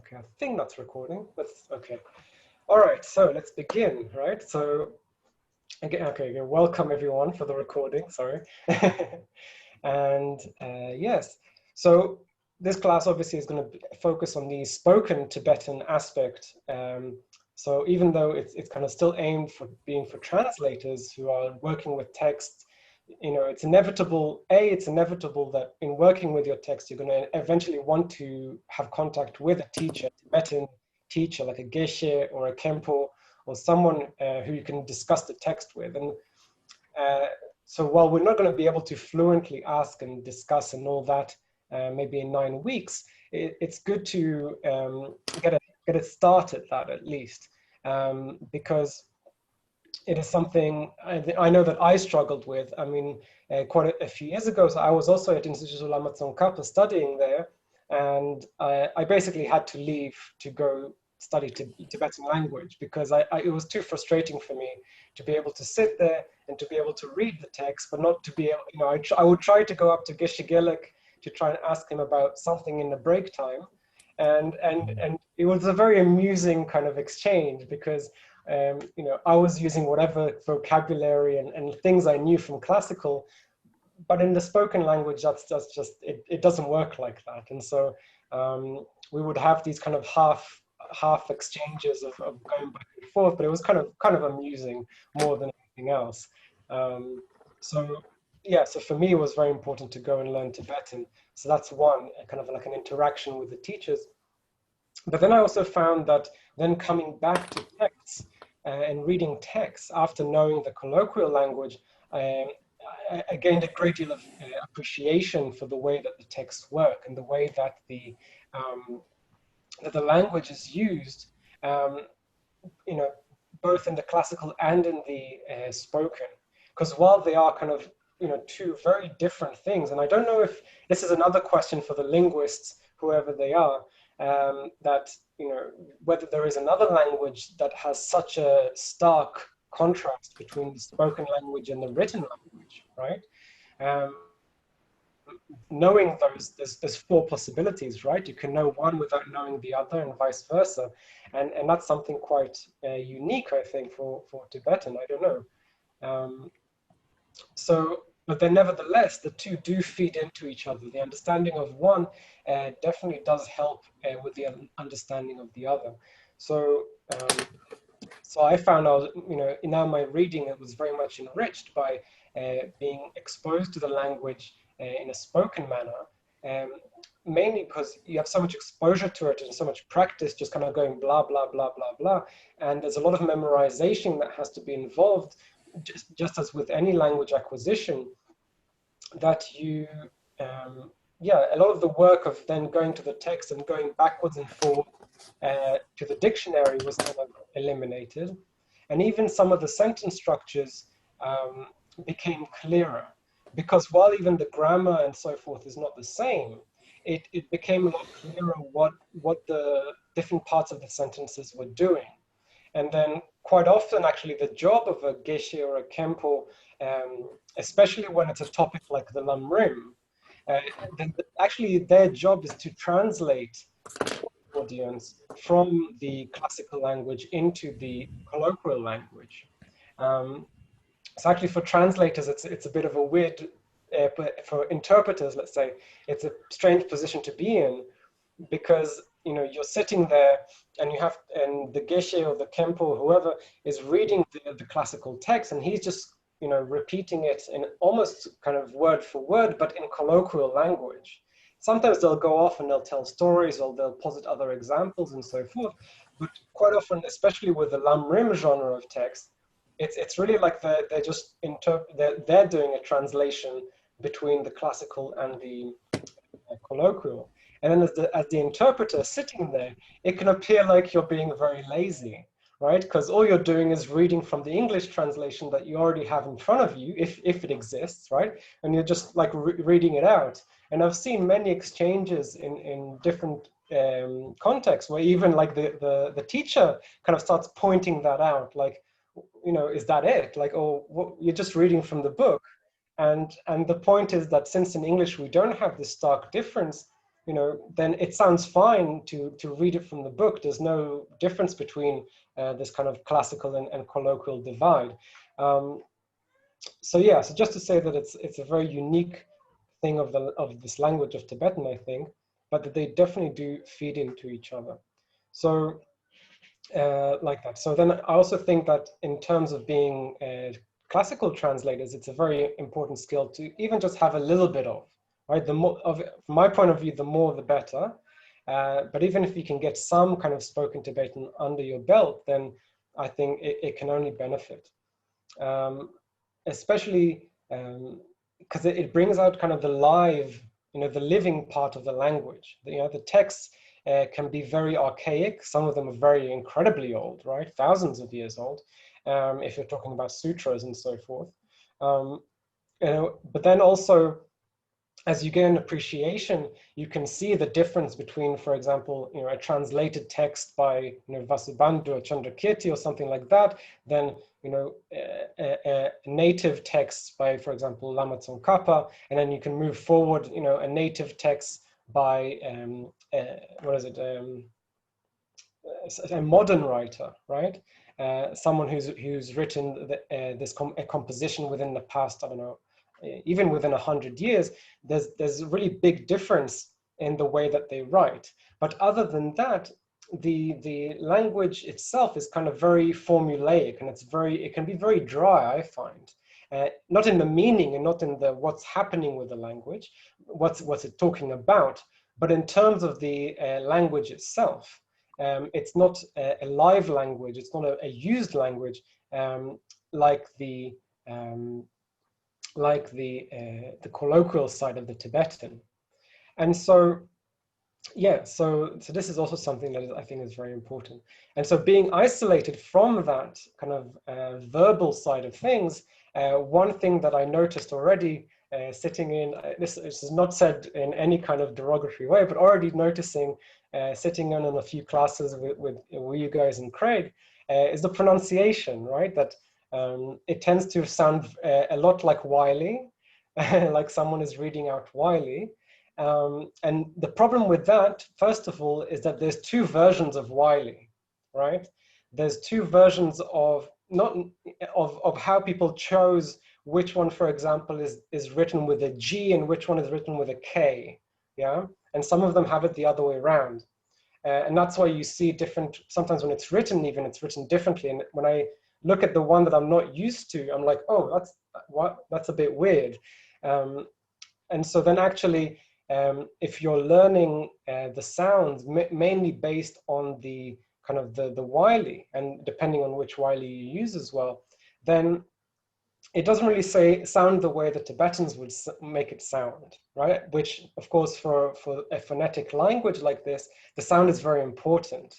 Okay, I think that's recording. That's okay. All right, so let's begin, right? So, again, welcome everyone for the recording, sorry. And yes, so this class obviously is going to focus on the spoken Tibetan aspect. So even though it's kind of still aimed for being for translators who are working with text, you know, it's inevitable that in working with your text, you're going to eventually want to have contact with a teacher, Tibetan teacher, like a geshe or a kempo, or someone who you can discuss the text with. And so while we're not going to be able to fluently ask and discuss and all that, maybe in 9 weeks, it's good to get a start at that at least, because it is something I know that I struggled with. I mean, quite a few years ago, so I was also at Instituto Lama Tsongkhapa studying there, and I basically had to leave to go study Tibetan language because it was too frustrating for me to be able to sit there and to be able to read the text, but not to be able, you know, I would try to go up to Geshe Gelek to try and ask him about something in the break time. And it was a very amusing kind of exchange because you know, I was using whatever vocabulary and things I knew from classical, but in the spoken language, that's just, it doesn't work like that. And so we would have these kind of half exchanges of going back and forth, but it was kind of amusing more than anything else. So yeah, so for me, it was very important to go and learn Tibetan. So that's one, kind of like an interaction with the teachers. But then I also found that then coming back to texts and reading texts after knowing the colloquial language, I gained a great deal of appreciation for the way that the texts work and the way that the language is used, you know, both in the classical and in the spoken. Because while they are kind of, you know, two very different things, and I don't know if this is another question for the linguists, whoever they are, that, you know, whether there is another language that has such a stark contrast between the spoken language and the written language, right? Knowing those, there's four possibilities, right? You can know one without knowing the other and vice versa. And that's something quite unique, I think, for Tibetan, I don't know. So, but then nevertheless, the two do feed into each other. The understanding of one definitely does help with the understanding of the other. So, so I found out, you know, now my reading, it was very much enriched by being exposed to the language in a spoken manner, mainly because you have so much exposure to it and so much practice, just kind of going blah, blah, blah, blah, blah. And there's a lot of memorization that has to be involved, just as with any language acquisition, that you, yeah, a lot of the work of then going to the text and going backwards and forwards to the dictionary was kind of eliminated. And even some of the sentence structures became clearer, because while even the grammar and so forth is not the same, it became a lot clearer what the different parts of the sentences were doing. And then quite often, actually, the job of a geshe or a kempo, especially when it's a topic like the lamrim, then actually their job is to translate the audience from the classical language into the colloquial language. So actually for translators, it's a bit of a weird, but for interpreters, let's say, it's a strange position to be in, because, you know, you're sitting there and and the geshe or the kempo or whoever is reading the classical text, and he's just, you know, repeating it in almost kind of word for word, but in colloquial language. Sometimes they'll go off and they'll tell stories, or they'll posit other examples and so forth. But quite often, especially with the lamrim genre of text, it's really like they're just they're doing a translation between the classical and the colloquial. And then as the interpreter sitting there, it can appear like you're being very lazy, right? Because all you're doing is reading from the English translation that you already have in front of you, if it exists, right? And you're just like reading it out. And I've seen many exchanges in different contexts where even like the teacher kind of starts pointing that out, like, you know, is that it? Like, oh, you're just reading from the book. And the point is that since in English we don't have this stark difference, then it sounds fine to read it from the book. There's no difference between this kind of classical and colloquial divide. So yeah, so just to say that it's a very unique thing of this language of Tibetan, I think, but that they definitely do feed into each other. So like that. So then I also think that in terms of being classical translators, it's a very important skill to even just have a little bit of, right? The more of, from my point of view, the more the better. But even if you can get some kind of spoken Tibetan under your belt, then I think it can only benefit. Especially because it brings out kind of the live, the living part of the language. The texts can be very archaic. Some of them are very incredibly old, right? Thousands of years old, if you're talking about sutras and so forth. But then also, as you gain appreciation, you can see the difference between, for example, a translated text by Vasubandhu or Chandrakirti or something like that, then a native text by, for example, Lama Tsongkhapa, and then you can move forward, a native text by a modern writer, right? Someone who's written a composition within the past, I don't know, even within 100 years, there's a really big difference in the way that they write. But other than that, the language itself is kind of very formulaic, and it can be very dry, I find. Not in the meaning and not in the what's happening with the language, what's it talking about, but in terms of the language itself. It's not a live language, it's not a used language like the colloquial side of the Tibetan. And so, yeah, so this is also something that I think is very important. And so being isolated from that kind of verbal side of things, one thing that I noticed already sitting in, this is not said in any kind of derogatory way, but already noticing sitting in on a few classes with you guys and Craig, is the pronunciation, right? That it tends to sound a lot like Wiley, like someone is reading out Wiley. And the problem with that, first of all, is that there's two versions of Wiley, right? There's two versions of how people chose which one, for example, is written with a G and which one is written with a K, yeah? And some of them have it the other way around. And that's why you see different, sometimes when it's written even, it's written differently. And when I look at the one that I'm not used to, I'm like, oh, that's a bit weird. And so then actually, if you're learning the sounds mainly based on the kind of the Wiley, and depending on which Wiley you use as well, then it doesn't really sound the way the Tibetans would make it sound, right? Which, of course, for a phonetic language like this, the sound is very important.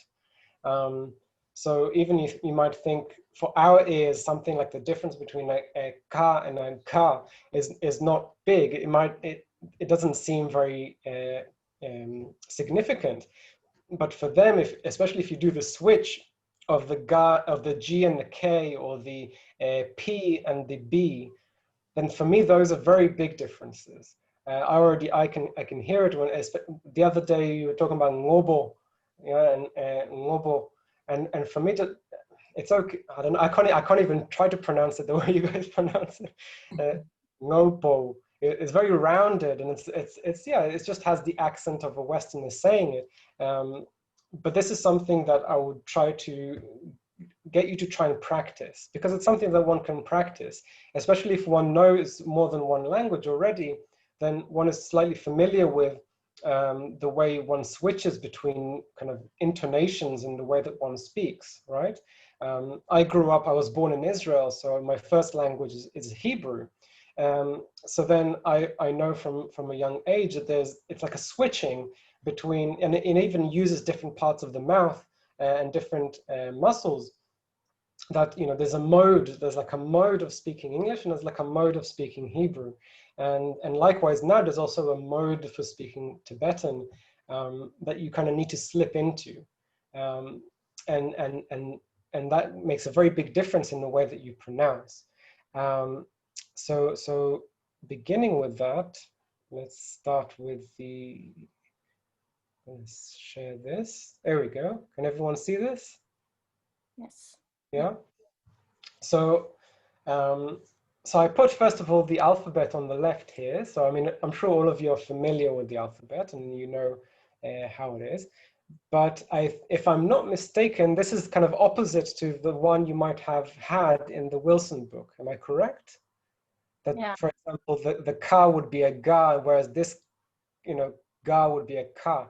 So even if you might think, for our ears, something like the difference between a ka and a ka is not big. It doesn't seem very significant, but for them, especially if you do the switch of the G and the K, or the P and the B, then for me those are very big differences. I can hear it when the other day you were talking about ngobo, yeah, and ngobo, and for me it's okay. I don't know. I can't even try to pronounce it the way you guys pronounce it. Ngobo. It's very rounded, and it just has the accent of a Westerner saying it. But this is something that I would try to get you to try and practice, because it's something that one can practice, especially if one knows more than one language already. Then one is slightly familiar with the way one switches between kind of intonations and the way that one speaks, right? I was born in Israel, so my first language is Hebrew. So then I know from a young age that it's like a switching between, and it even uses different parts of the mouth and different muscles, that there's like a mode of speaking English, and there's like a mode of speaking Hebrew, and likewise now there's also a mode for speaking Tibetan that you kind of need to slip into, and that makes a very big difference in the way that you pronounce. So beginning with that, let's start with the Let's share this. There we go. Can everyone see this? Yes. Yeah. So, so I put, first of all, the alphabet on the left here. So, I mean, I'm sure all of you are familiar with the alphabet and you know how it is. But if I'm not mistaken, this is kind of opposite to the one you might have had in the Wilson book. Am I correct? That, Yeah. for example, the ka would be a ga, whereas this, ga would be a ka.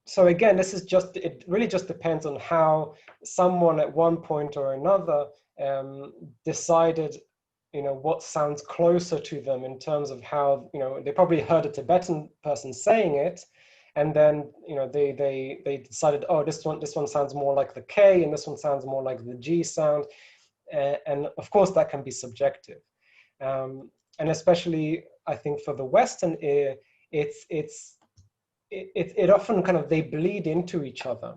So again, this is just, it really just depends on how someone at one point or another decided, what sounds closer to them in terms of how, they probably heard a Tibetan person saying it, and then, they decided, oh, this one sounds more like the K, and this one sounds more like the G sound, and of course that can be subjective, and especially I think for the Western ear, it often kind of, they bleed into each other.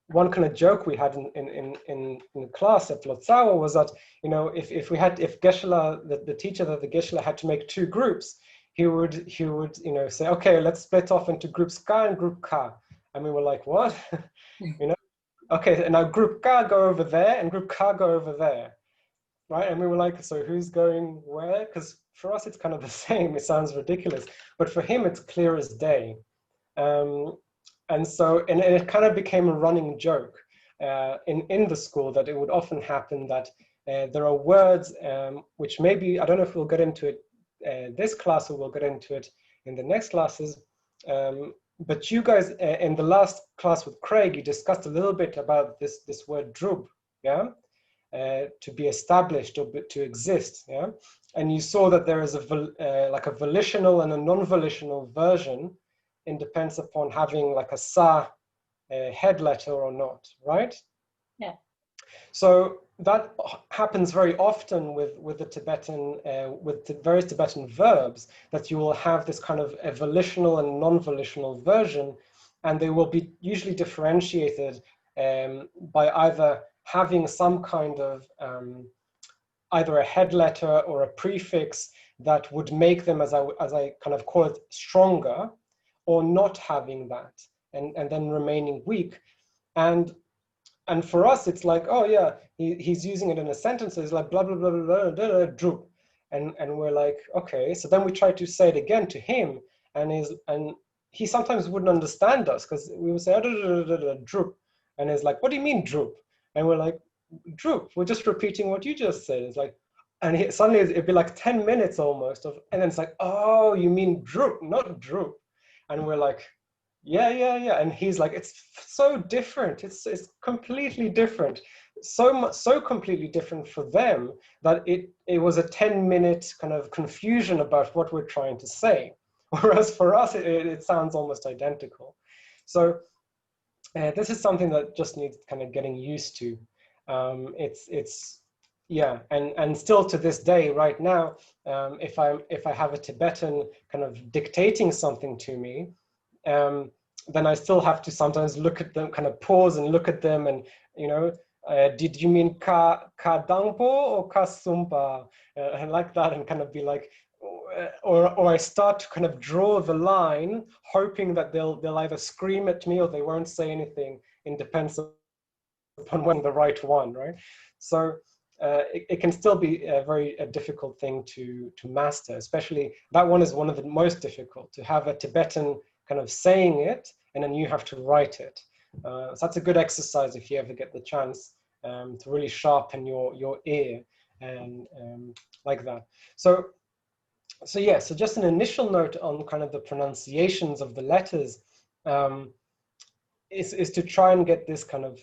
One kind of joke we had in class at Lotsawa was that, if Geshe-la, the teacher that the Geshe-la had to make two groups, he would say, okay, let's split off into groups Ka and group Ka. And we were like, what? Okay, and now group Ka go over there and group Ka go over there. Right? And we were like, so who's going where? Because for us, it's kind of the same. It sounds ridiculous. But for him, it's clear as day. And so, and it kind of became a running joke in the school, that it would often happen that there are words which maybe, I don't know if we'll get into it this class or we'll get into it in the next classes. But you guys, in the last class with Craig, you discussed a little bit about this word drub, yeah? To be established or to exist, yeah? And you saw that there is like a volitional and a non-volitional version, and depends upon having like a sa head letter or not, right? Yeah. So that happens very often with the Tibetan, with the various Tibetan verbs, that you will have this kind of a volitional and non-volitional version, and they will be usually differentiated by either having some kind of either a head letter or a prefix that would make them, as I kind of call it, stronger, or not having that, and then remaining weak. And for us, it's like, oh yeah, he's using it in a sentence. It's like blah blah blah blah blah, blah droop, and we're like, okay. So then we try to say it again to him, and he sometimes wouldn't understand us, because we would say droop, and he's like, what do you mean droop? And we're like, droop. We're just repeating what you just said. It's like, and suddenly it'd be like 10 minutes almost of, and then it's like, oh, you mean droop, not droop, and we're like, yeah. And he's like, it's so different. It's completely different. So much, so completely different for them that it was a 10-minute kind of confusion about what we're trying to say. Whereas for us, it sounds almost identical. So this is something that just needs kind of getting used to. Yeah, and still to this day, right now, if I have a Tibetan kind of dictating something to me, then I still have to sometimes look at them, kind of pause and look at them, and did you mean ka dangpo or ka sumpa, and like that, and kind of be like, or I start to kind of draw the line, hoping that they'll either scream at me or they won't say anything, in depends upon when the right one, right? So it can still be a very difficult thing to master, especially that one is one of the most difficult, to have a Tibetan kind of saying it, and then you have to write it. So that's a good exercise if you ever get the chance to really sharpen your ear, and like that. So yeah, so just an initial note on kind of the pronunciations of the letters is to try and get this kind of,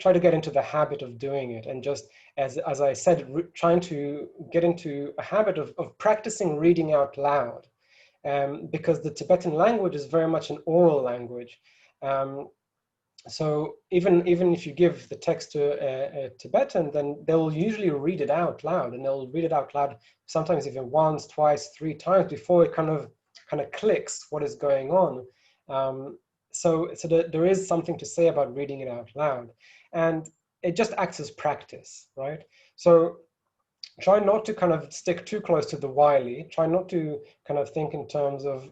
try to get into the habit of doing it, and just, as I said, trying to get into a habit of practicing reading out loud. Because the Tibetan language is very much an oral language. So even if you give the text to a Tibetan, then they'll usually read it out loud, and they'll read it out loud sometimes even once, twice, 3 times before it kind of clicks what is going on. So there is something to say about reading it out loud, and it just acts as practice, right? So try not to kind of stick too close to the wily. Try not to kind of think in terms of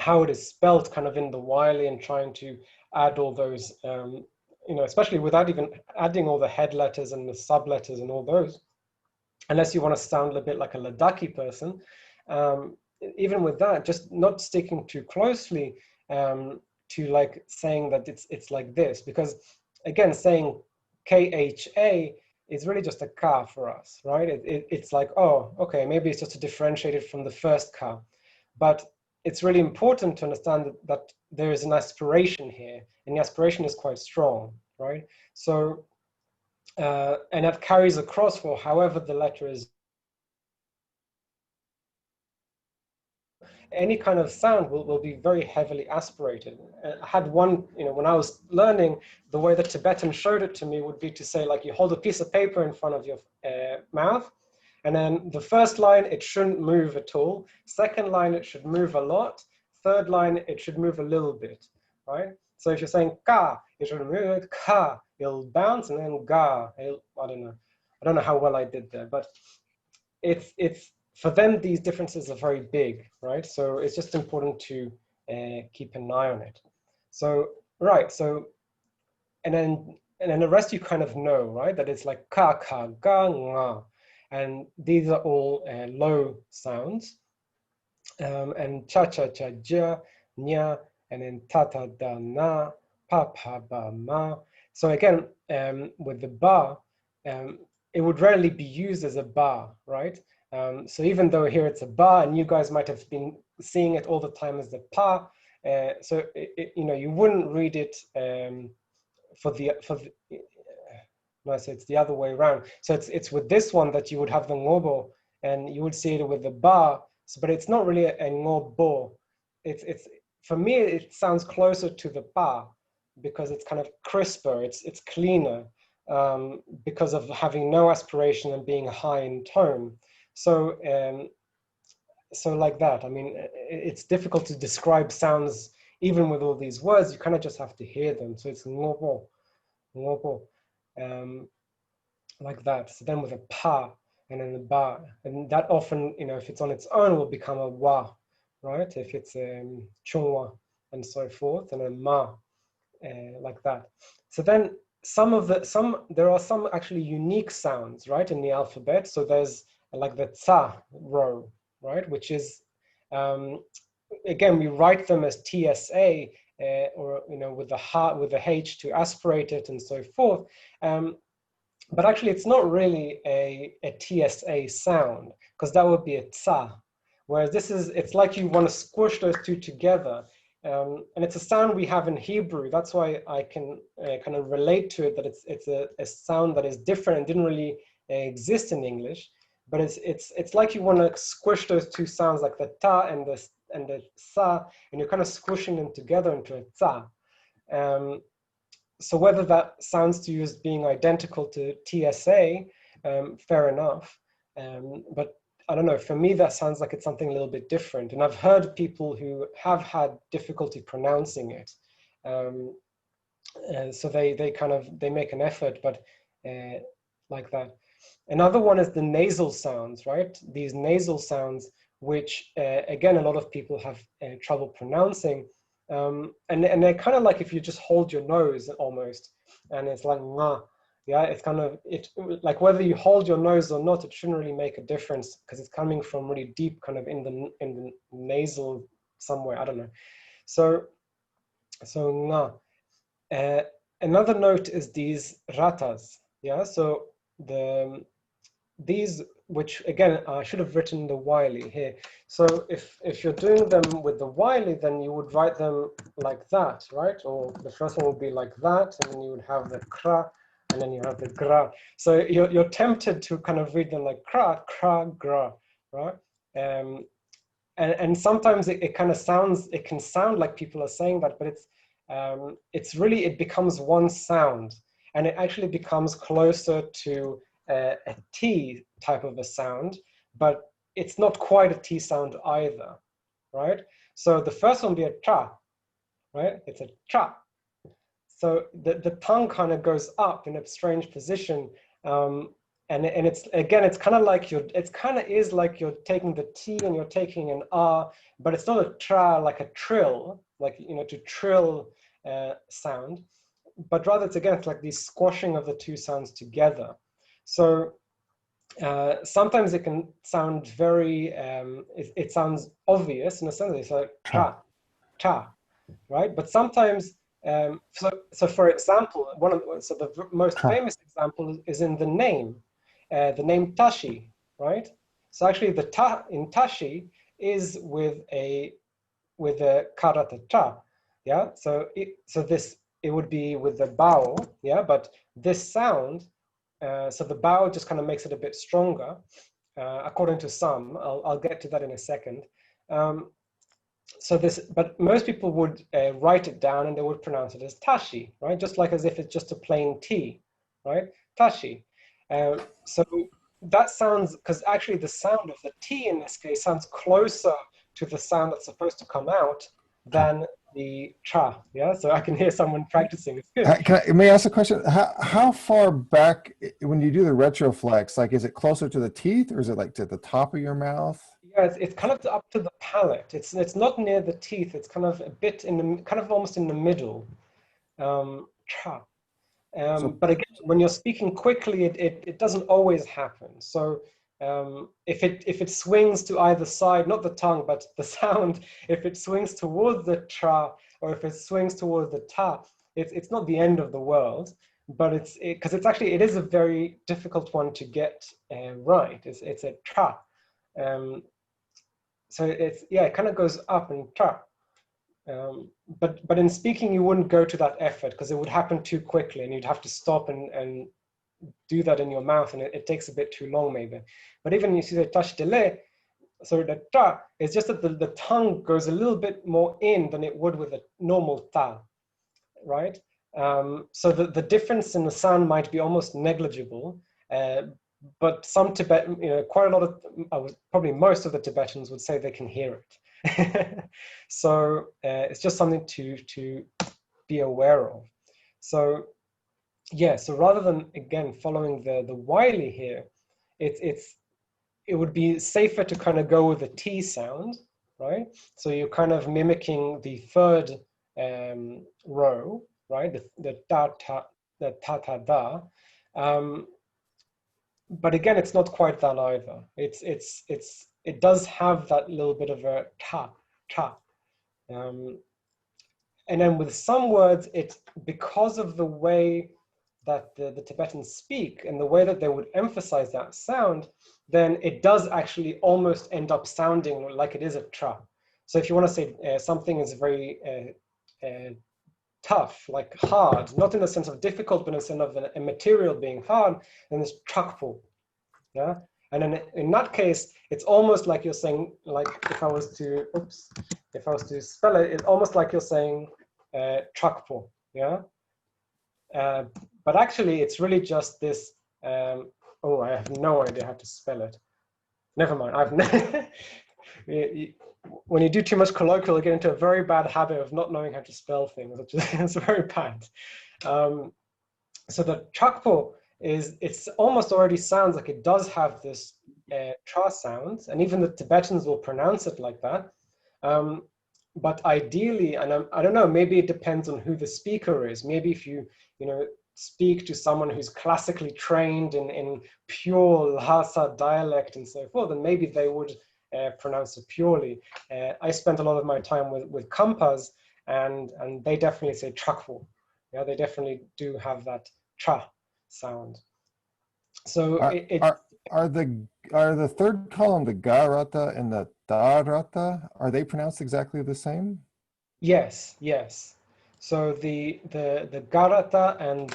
how it is spelled kind of in the wily and trying to add all those, especially without even adding all the head letters and the sub letters and all those, unless you want to sound a bit like a Ladakhi person. Even with that, just not sticking too closely to like saying that it's like this, because again, saying KHA is really just a ka for us, right? It's like, oh, okay, maybe it's just differentiated from the first ka, but it's really important to understand that there is an aspiration here, and the aspiration is quite strong, right? So, and that carries across for however the letter is. Any kind of sound will be very heavily aspirated. I had one, when I was learning, the way the Tibetan showed it to me would be to say, like, you hold a piece of paper in front of your mouth, and then the first line, it shouldn't move at all. Second line, it should move a lot. Third line, it should move a little bit, right? So if you're saying ka, it should move it, ka, it'll bounce, and then ga, I don't know. I don't know how well I did there, but it's for them, these differences are very big, right? So it's just important to keep an eye on it. So, right, so, and then the rest you kind of know, right? That it's like ka, ka, ga, nga. And these are all low sounds. And cha, cha, cha, ja, nya, and then ta, ta, da, na, pa, pa, ba, ma. So again, with the ba, it would rarely be used as a ba, right? So even though here it's a ba, and you guys might have been seeing it all the time as the pa, so you wouldn't read it for the no, so it's the other way around. So it's with this one that you would have the ngobo, and you would see it with the ba, so, but it's not really a ngobo. It's for me, it sounds closer to the pa because it's kind of crisper, it's cleaner, because of having no aspiration and being high in tone. So so like that. I mean, it's difficult to describe sounds even with all these words. You kind of just have to hear them. So it's ngobo, ngobo. Like that. So then with a pa and then a ba, and that often, if it's on its own, will become a wa, right? If it's chungwa and so forth, and then ma, like that. So then there are some actually unique sounds, right, in the alphabet. So there's like the tsa row, right, which is, again, we write them as TSA, or with the H to aspirate it and so forth. But actually, it's not really a TSA sound, because that would be a tsa. Whereas it's like you want to squish those two together. And it's a sound we have in Hebrew. That's why I can kind of relate to it, that it's a sound that is different and didn't really exist in English. But it's like you want to squish those two sounds, like the ta and the sa, and you're kind of squishing them together into a tsa. So whether that sounds to you as being identical to TSA, fair enough. But I don't know, for me, that sounds like it's something a little bit different. And I've heard people who have had difficulty pronouncing it. So they make an effort, but like that. Another one is the nasal sounds, right? These nasal sounds, which again, a lot of people have trouble pronouncing. And they're kind of like if you just hold your nose almost, and it's like, nah, yeah, it's kind of, like whether you hold your nose or not, it shouldn't really make a difference because it's coming from really deep kind of in the nasal somewhere, I don't know. So nah. Another note is these ratas, yeah, so these, which again, I should have written the wily here. So if you're doing them with the wily, then you would write them like that, right? Or the first one would be like that, and then you would have the kra, and then you have the gra. So you're tempted to kind of read them like kra, kra, gra, right? And sometimes it kind of sounds, it can sound like people are saying that, but it's really, it becomes one sound, and it actually becomes closer to a T type of a sound, but it's not quite a T sound either, right? So the first one would be a tra, right? It's a tra. So the tongue kind of goes up in a strange position, and it's again, it's kind of like it's kind of is like you're taking the T and you're taking an R, but it's not a tra like a trill, like, you know, to trill sound, but rather it's again, it's like the squashing of the two sounds together. So sometimes it can sound very, it sounds obvious in a sense. It's like Cha. tra, cha, right? But sometimes, so for example, so the most Cha. famous example is in the name Tashi, right? So actually, the ta in Tashi is with a karata cha, yeah. So it would be with the bao, yeah. But this sound, so the bao just kind of makes it a bit stronger, according to some. I'll get to that in a second. So but most people would write it down and they would pronounce it as tashi, right? Just like as if it's just a plain T, right? Tashi. So that sounds, because actually the sound of the T in this case sounds closer to the sound that's supposed to come out Cha. than the cha, yeah? So I can hear someone practicing, it's good. May I ask a question? How far back, when you do the retroflex, like, is it closer to the teeth or is it like to the top of your mouth? Yeah, it's kind of up to the palate. It's not near the teeth, it's kind of a bit in the, kind of almost in the middle. Cha. So, But again, when you're speaking quickly, it doesn't always happen. So if it swings to either side, not the tongue, but the sound, if it swings towards the tra or if it swings towards the ta, it's not the end of the world. But because it's actually, it is a very difficult one to get right. It's a tra. Um, so yeah, it kind of goes up and tra. But in speaking, you wouldn't go to that effort because it would happen too quickly and you'd have to stop and do that in your mouth, and it takes a bit too long maybe. But even if you say tash dele, so the ta is just that the tongue goes a little bit more in than it would with a normal ta, right? So the difference in the sound might be almost negligible, but some Tibetan, you know, quite a lot of, probably most of the Tibetans would say they can hear it. So it's just something to be aware of. So yeah, so rather than again following the Wiley here, it would be safer to kind of go with the T sound, right? So you're kind of mimicking the third row, right? The ta ta, the ta ta da. But again, it's not quite that either. It does have that little bit of a ta ta. And then with some words, because of the way that the Tibetans speak and the way that they would emphasize that sound, then it does actually almost end up sounding like it is a tra. So if you want to say something is very tough, like hard, not in the sense of difficult, but in the sense of a material being hard, then it's chakpo, yeah? And then in that case, it's almost like you're saying, like if I was to spell it, it's almost like you're saying chakpo, yeah? But actually, it's really just this. Oh, I have no idea how to spell it. Never mind. When you do too much colloquial, you get into a very bad habit of not knowing how to spell things, which is very bad. So the chakpo it's almost already sounds like it does have this tra sound, and even the Tibetans will pronounce it like that. But ideally, and I don't know, maybe it depends on who the speaker is. Maybe if you speak to someone who's classically trained in pure Lhasa dialect and so forth, then maybe they would pronounce it purely. I spent a lot of my time with Kampas, and they definitely say chakpo. Yeah, they definitely do have that cha sound. So are the third column, the ga rata and the da rata, are they pronounced exactly the same? yes, yes. So the garata and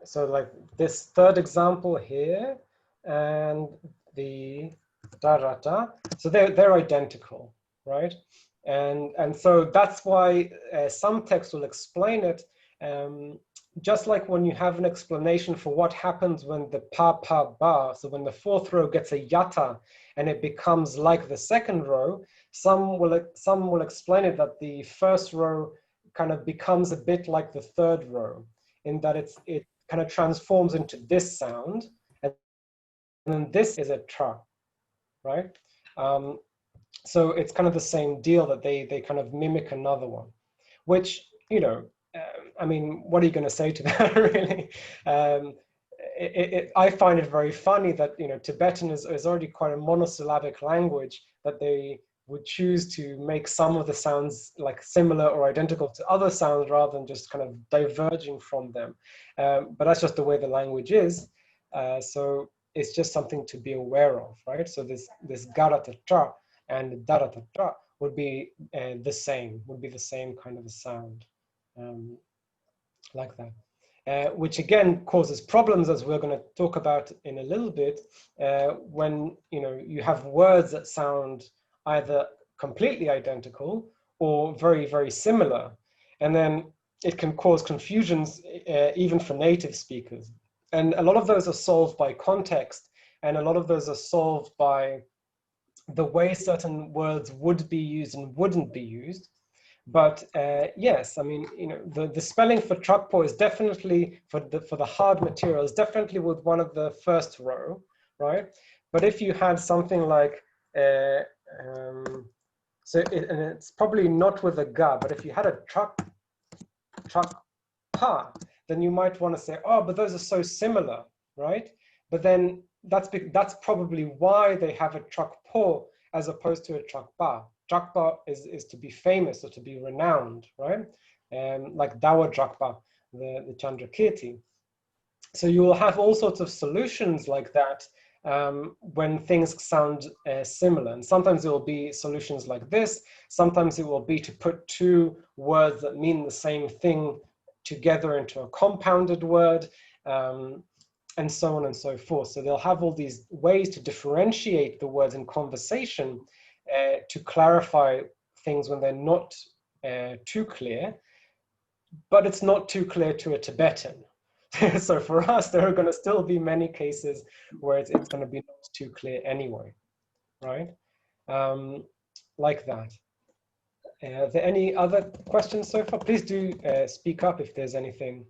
so like this third example here and the darata, so they're identical, right? And so that's why some texts will explain it, just like when you have an explanation for what happens when the pa pa ba, so when the fourth row gets a yata and it becomes like the second row, some will explain it that the first row kind of becomes a bit like the third row in that it kind of transforms into this sound, and then this is a tra, right? So it's kind of the same deal that they kind of mimic another one, which, you know, I mean, what are you going to say to that, really? I find it very funny that, you know, Tibetan is already quite a monosyllabic language, that they would choose to make some of the sounds like similar or identical to other sounds rather than just kind of diverging from them. But that's just the way the language is. So it's just something to be aware of, right? So this garatatra and daratatra would be the same, would be the same kind of a sound, like that. Which again causes problems, as we're going to talk about in a little bit, when, you know, you have words that sound either completely identical or very, very similar. And then it can cause confusions even for native speakers. And a lot of those are solved by context, and a lot of those are solved by the way certain words would be used and wouldn't be used. But yes, I mean, you know, the spelling for Trakpo is definitely, for the hard material, is definitely with one of the first row, right? But if you had something like, and it's probably not with a ga, but if you had a pa, then you might want to say, oh, but those are so similar, right? But then that's probably why they have a Trakpo as opposed to a Trakpa. Trakpa is to be famous or to be renowned, right? Like Dawa Trakpa, the Chandrakirti. So you will have all sorts of solutions like that when things sound similar. And sometimes it will be solutions like this. Sometimes it will be to put two words that mean the same thing together into a compounded word, and so on and so forth. So they'll have all these ways to differentiate the words in conversation to clarify things when they're not too clear, but it's not too clear to a Tibetan. So for us, there are going to still be many cases where it's going to be not too clear anyway, right? Like that. Are there any other questions so far? Please do speak up if there's anything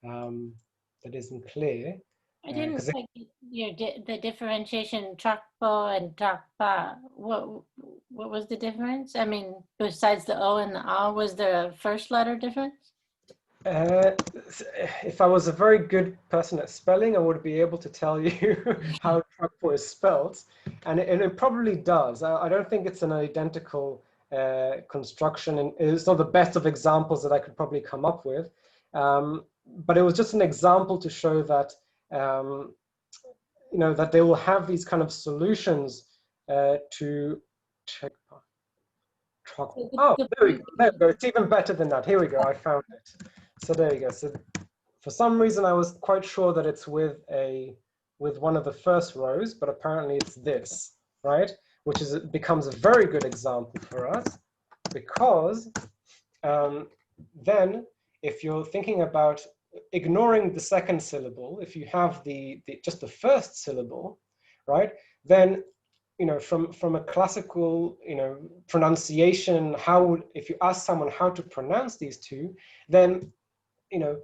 that isn't clear. I didn't quite get the differentiation, Trakpo and Trakpa. What was the difference? I mean, besides the O and the A, was there a first letter difference? If I was a very good person at spelling, I would be able to tell you how Trakpo is spelled, and it probably does. I don't think it's an identical construction, and it's not the best of examples that I could probably come up with. But it was just an example to show that you know, that they will have these kind of solutions to check. Oh, there we go. There we go. It's even better than that. Here we go. I found it. So there you go. So for some reason, I was quite sure that it's with one of the first rows, but apparently it's this, right? Which becomes a very good example for us, because then if you're thinking about ignoring the second syllable, if you have just the first syllable, right, then, you know, from a classical, you know, pronunciation, if you ask someone how to pronounce these two, then, you know,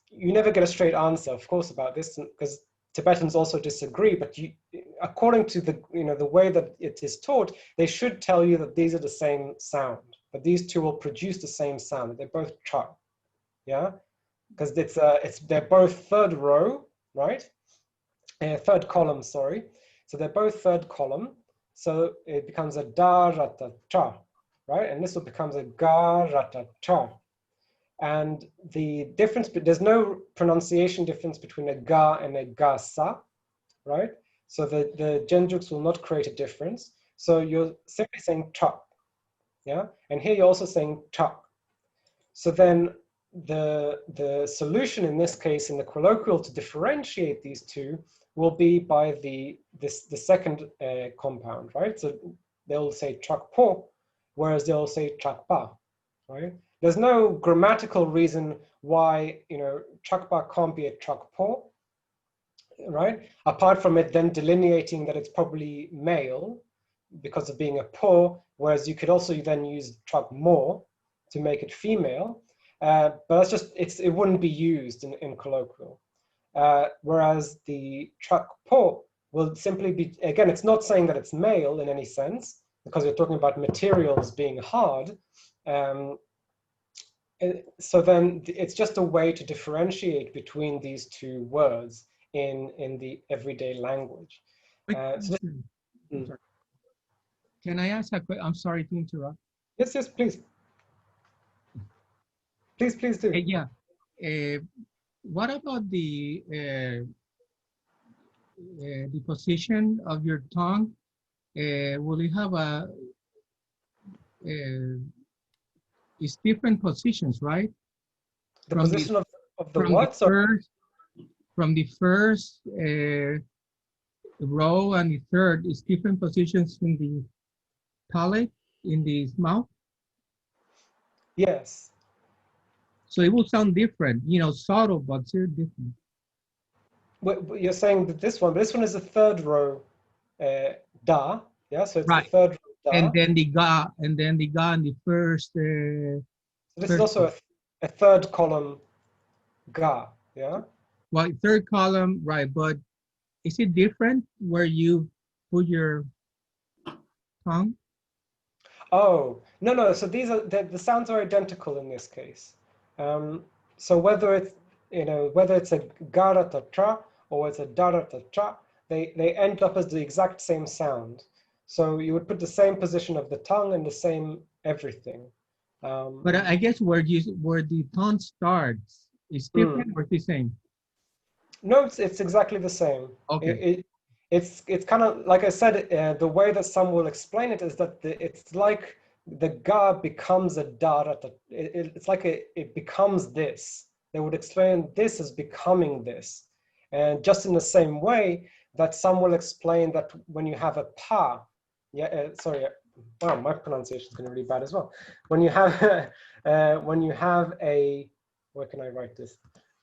you never get a straight answer, of course, about this, because Tibetans also disagree. But according to the, you know, the way that it is taught, they should tell you that these are the same sound, that these two will produce the same sound, that they're both cha, yeah, because they're both third row, right? Third column, sorry. So they're both third column. So it becomes a da rata cha, right? And this will becomes a ga rata cha. And the difference, there's no pronunciation difference between a ga and a ga sa, right? So the genjux will not create a difference. So you're simply saying cha, yeah? And here you're also saying cha. So then the solution in this case, in the colloquial, to differentiate these two will be by the second compound, right? So they'll say trakpo, whereas they'll say trakpa, right? There's no grammatical reason why, you know, trakpa can't be a trakpo, right? Apart from it then delineating that it's probably male because of being a po, whereas you could also then use trakmo to make it female. But that's just, it wouldn't be used in colloquial. Whereas the trakpo will simply be, again, it's not saying that it's male in any sense, because we're talking about materials being hard. So then it's just a way to differentiate between these two words in the everyday language. Can I ask a question? I'm sorry to interrupt. Yes, yes, please. Please do. Yeah. What about the position of your tongue? Will you have it's different positions, right? The From position of the from what? From the first row and the third, is different positions in the palate, in the mouth. Yes. So it will sound different, you know, subtle, but still different. You're saying that this one is the third row, da, yeah, so it's Right. the third row, da. And then the ga, and then the ga in the first. So this is first also a third column ga, yeah? well, third column, right, but is it different where you put your tongue? Oh, no, so these are, the sounds are identical in this case. So whether it's, whether it's a gara-ta-tra or it's a dara-ta-tra, they end up as the exact same sound. So you would put the same position of the tongue and the same everything. But I guess where the tongue starts is different or the same? No, it's exactly the same. Okay. It's kind of, like I said, the way that some will explain it is that it's like the ga becomes a da. It's like it becomes this. They would explain this as becoming this. And just in the same way that some will explain that when you have a pa, wow, my pronunciation is going to be really bad as well. When you have a, where can I write this?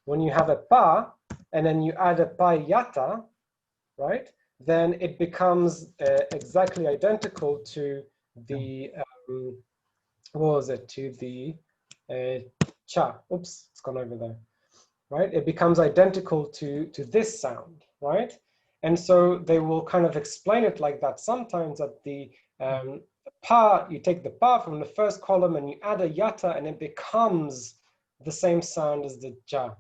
When you have a pa, and then you add a pa yata, right? Then it becomes exactly identical to the, what was it? To the cha. Oops, it's gone over there, right? It becomes identical to this sound, right? And so they will kind of explain it like that. Sometimes at the pa, you take the pa from the first column and you add a yata, and it becomes the same sound as the ja.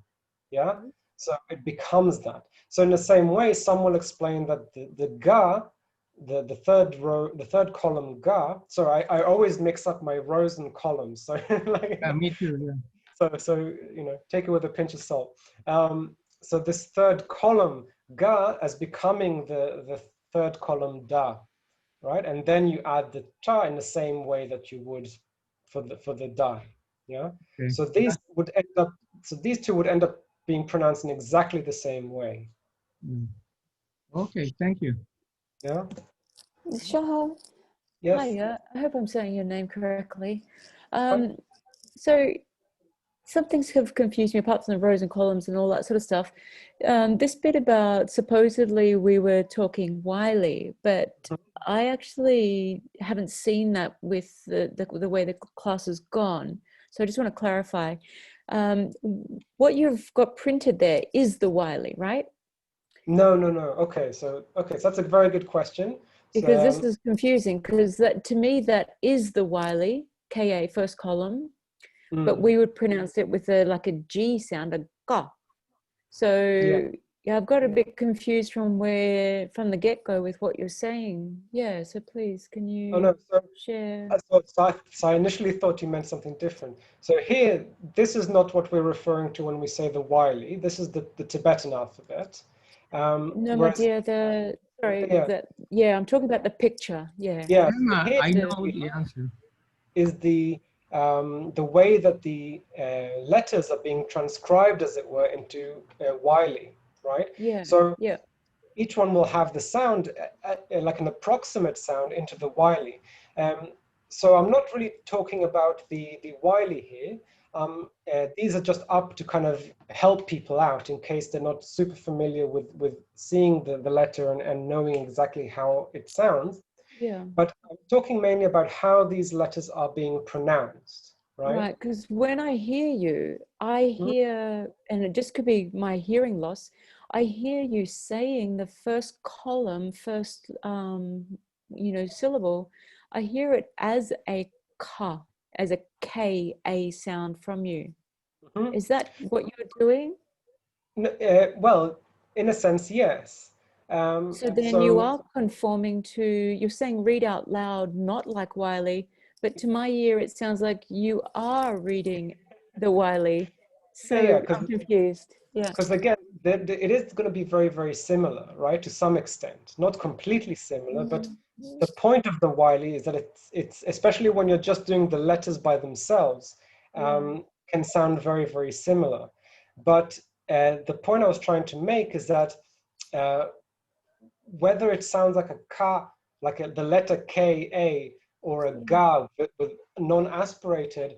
Yeah, so it becomes that. So in the same way, some will explain that the ga, the third row, the third column ga. So I always mix up my rows and columns. So like, Me too. Yeah. So take it with a pinch of salt. So this third column ga as becoming the third column da, right? And then you add the ta in the same way that you would for the da. Yeah. Okay. So these would end up. So these two would end up being pronounced in exactly the same way. Okay, thank you. Yeah. Shahal. Yes. Hiya. I hope I'm saying your name correctly. So some things have confused me apart from the rows and columns and all that sort of stuff. This bit about supposedly we were talking Wiley, but I actually haven't seen that with the way the class has gone. So I just want to clarify. What you've got printed there is the Wiley, right? No. Okay, so that's a very good question. Because this is confusing, because to me that is the Wiley, Ka, first column, but we would pronounce it with like a G sound, a ga. So yeah, I've got a bit confused from the get-go with what you're saying. Yeah, so please, can you share? So I initially thought you meant something different. So here, this is not what we're referring to when we say the Wiley. This is the Tibetan alphabet. No, my dear, I'm talking about the picture. Yeah. Yeah. I know the answer. Is the way that the letters are being transcribed, as it were, into Wiley, right? Yeah. So each one will have the sound, like an approximate sound, into the Wiley. So I'm not really talking about the Wiley here. These are just up to kind of help people out in case they're not super familiar with seeing the letter and knowing exactly how it sounds. Yeah. But I'm talking mainly about how these letters are being pronounced, right? Right, because when I hear you, I hear, and it just could be my hearing loss, I hear you saying the first column, first, syllable. I hear it as a ka, as a K-A sound from you. Mhm. Is that what you're doing? Well, in a sense, yes. So then you So are conforming to, you're saying read out loud, not like Wiley, but to my ear, it sounds like you are reading the Wiley. yeah, So I'm confused. Yeah. because again, it is going to be very, very similar, right? To some extent, not completely similar, but the point of the Wiley is that it's especially when you're just doing the letters by themselves, can sound very, very similar. But the point I was trying to make is that uh, whether it sounds like a ka, like the letter Ka, or a ga with non-aspirated,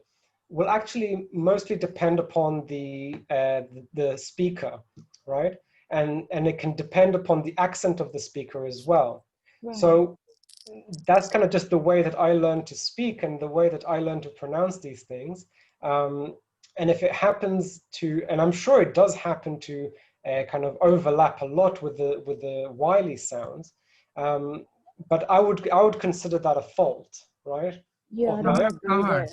will actually mostly depend upon the speaker, right? And it can depend upon the accent of the speaker as well. Right. So that's kind of just the way that I learned to speak and the way that I learned to pronounce these things. And if it happens to, and I'm sure it does happen to kind of overlap a lot with the Wiley sounds, but I would consider that a fault, right? Yeah, I Of don't my agree there.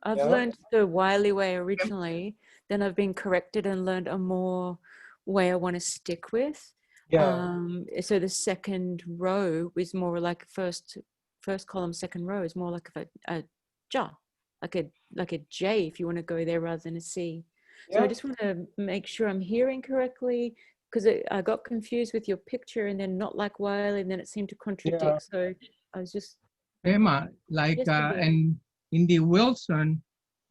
I've yeah. learned the Wiley way originally, then I've been corrected and learned a more way I want to stick with. Yeah. So the second row is more like first column, second row is more like a ja, like a J if you want to go there rather than a C. So I Yeah. just want to make sure I'm hearing correctly, because I got confused with your picture and then not like Wiley, and then it seemed to contradict. So I was just Emma, like yesterday. and in the Wilson,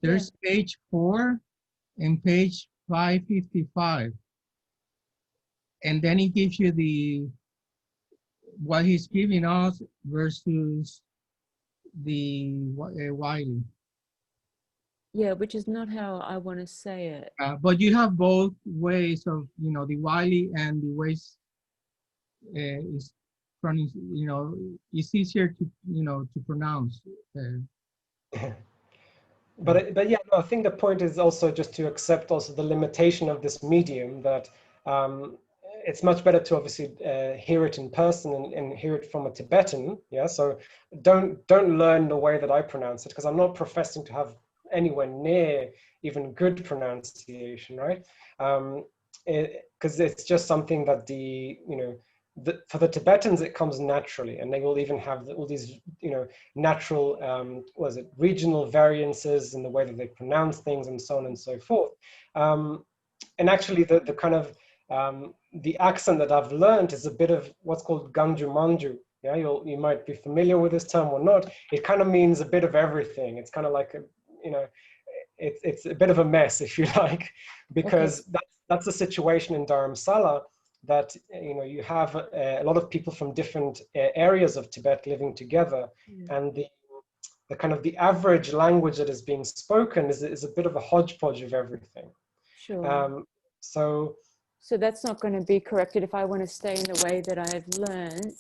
Yeah. there's page 4 and page 555. And then he gives you what he's giving us versus the Wiley. Yeah, which is not how I want to say it. But you have both ways of, the Wiley and the ways is it's easier to, to pronounce. But yeah, no, I think the point is also just to accept also the limitation of this medium, that it's much better to obviously hear it in person and hear it from a Tibetan. Yeah, so don't learn the way that I pronounce it, because I'm not professing to have anywhere near even good pronunciation, right? Because it's just something that for the Tibetans it comes naturally, and they will even have all these natural regional variances in the way that they pronounce things and so on and so forth. And actually the kind of the accent that I've learned is a bit of what's called Ganju Manju. Yeah, you might be familiar with this term or not. It kind of means a bit of everything. It's kind of like it's a bit of a mess, if you like, because that's the situation in Dharamsala, that you have a lot of people from different areas of Tibet living together, and the kind of the average language that is being spoken is a bit of a hodgepodge of everything. Sure. So that's not going to be corrected if I want to stay in the way that I've learned.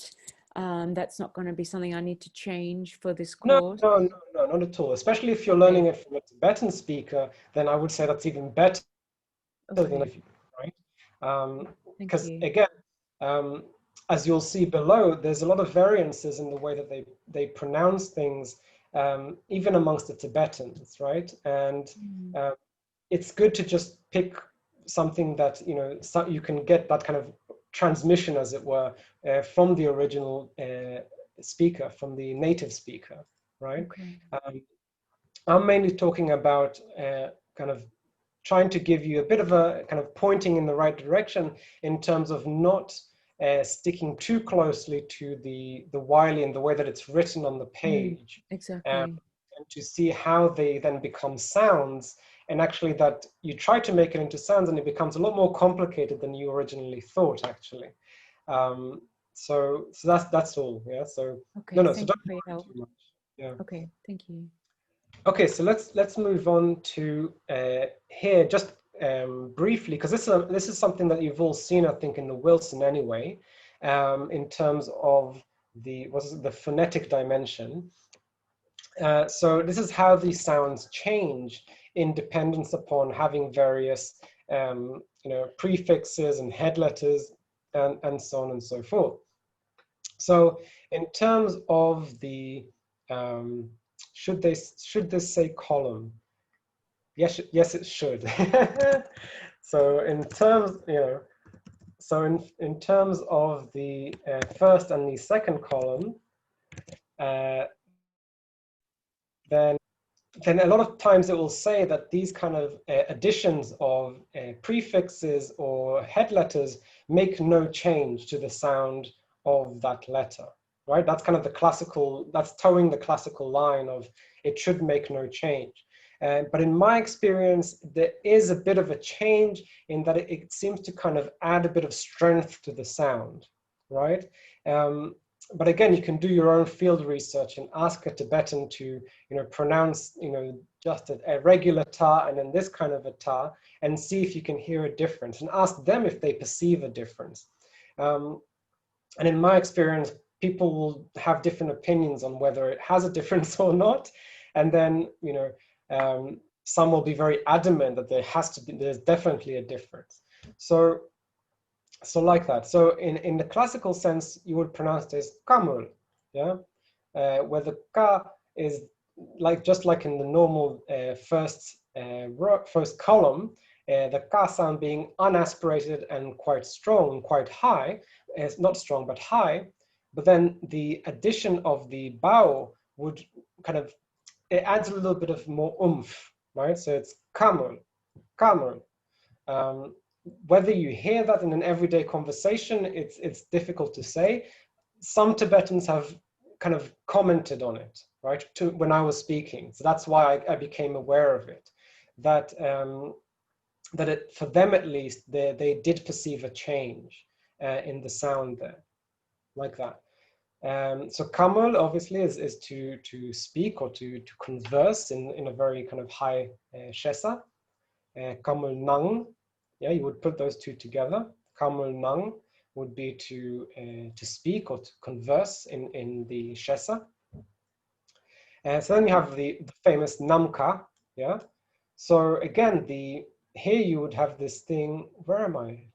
That's not going to be something I need to change for this course. No, not at all. Especially if you're learning it from a Tibetan speaker, then I would say that's even better than if you, right? Because again, as you'll see below, there's a lot of variances in the way that they pronounce things, even amongst the Tibetans, right? And it's good to just pick something that you can get that kind of transmission, as it were, from the original speaker, from the native speaker, right? I'm mainly talking about kind of trying to give you a bit of a kind of pointing in the right direction in terms of not sticking too closely to the Wiley and the way that it's written on the page. Exactly. And to see how they then become sounds, and actually that you try to make it into sounds and it becomes a lot more complicated than you originally thought, actually. So that's all. Yeah. So no, so don't worry too much. Yeah. Okay, thank you. Okay, so let's move on to here just briefly, because this is something that you've all seen, I think, in the Wilson anyway, in terms of the phonetic dimension. So this is how these sounds change in dependence upon having various prefixes and head letters and so on and so forth. So in terms of the, should this say column? Yes, it should. So in terms, so in terms of the first and the second column, then a lot of times it will say that these kind of additions of prefixes or head letters make no change to the sound of that letter, right? That's kind of the classical, that's towing the classical line of it should make no change. But in my experience, there is a bit of a change in that it seems to kind of add a bit of strength to the sound, right? But again, you can do your own field research and ask a Tibetan to, pronounce, just a regular ta and then this kind of a ta, and see if you can hear a difference, and ask them if they perceive a difference. And in my experience, people will have different opinions on whether it has a difference or not. And then, some will be very adamant that there's definitely a difference. So like that. So in the classical sense, you would pronounce this kamul, yeah, where the ka is just like in the normal first column, the ka sound being unaspirated and quite strong, quite high. It's not strong but high. But then the addition of the bao would kind of, it adds a little bit of more oomph, right? So it's kamul, kamul. Whether you hear that in an everyday conversation, it's difficult to say. Some Tibetans have kind of commented on it, right, when I was speaking. So that's why I became aware of it, that for them at least, they did perceive a change in the sound there, like that. So kamul obviously is to speak or to converse in a very kind of high shesa. Kamul nang, yeah, you would put those two together. Kamul nang would be to speak or to converse in the shesa. So then you have the famous namka, yeah. So again, here you would have this thing. Where am I?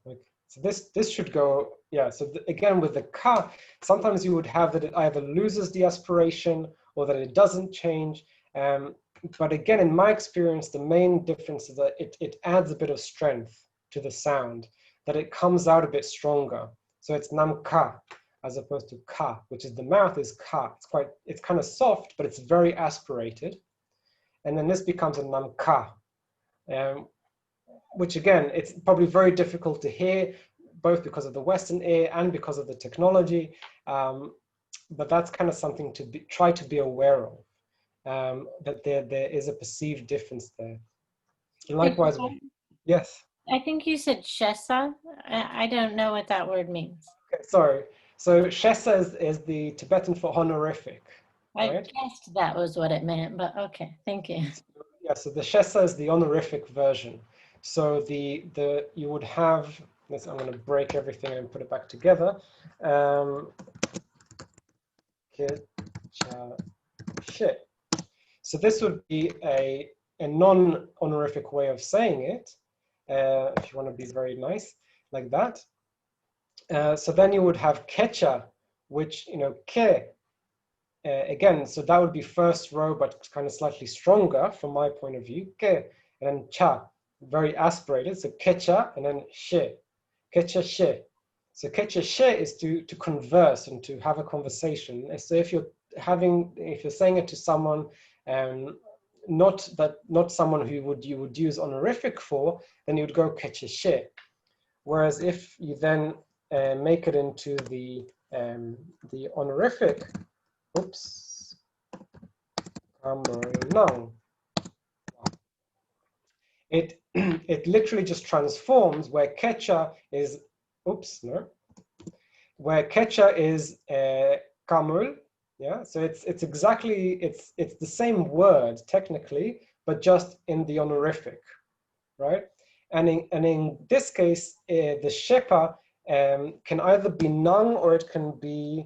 So this should go, yeah. So again with the ka, sometimes you would have that it either loses the aspiration or that it doesn't change. But again, in my experience, the main difference is that it adds a bit of strength to the sound, that it comes out a bit stronger. So it's nam ka as opposed to ka, which is the mouth is ka. It's kind of soft, but it's very aspirated. And then this becomes a nam ka, which again, it's probably very difficult to hear, both because of the Western ear and because of the technology. But that's kind of something to try to be aware of. That there is a perceived difference there. And likewise, yes. I think you said shesa. I don't know what that word means. Okay, sorry. So shesa is the Tibetan for honorific. I right? guessed that was what it meant, but okay, thank you. Yeah, so the shesa is the honorific version. So you would have this. I'm going to break everything and put it back together. Shit. So this would be a non-honorific way of saying it, if you want to be very nice, like that. So then you would have kecha, which, ke, again, so that would be first row, but kind of slightly stronger from my point of view, ke, and then cha, very aspirated, so kecha, and then she, kecha she. So kecha she is to converse and to have a conversation. So if you're saying it to someone, not someone who you would use honorific for, then you would go kecha she. Whereas if you then make it into the honorific, oops, no, it literally just transforms where kecha is, where kecha is kamul. Yeah, so it's exactly, it's the same word technically, but just in the honorific, right? And in this case, the shepa can either be nung or it can be,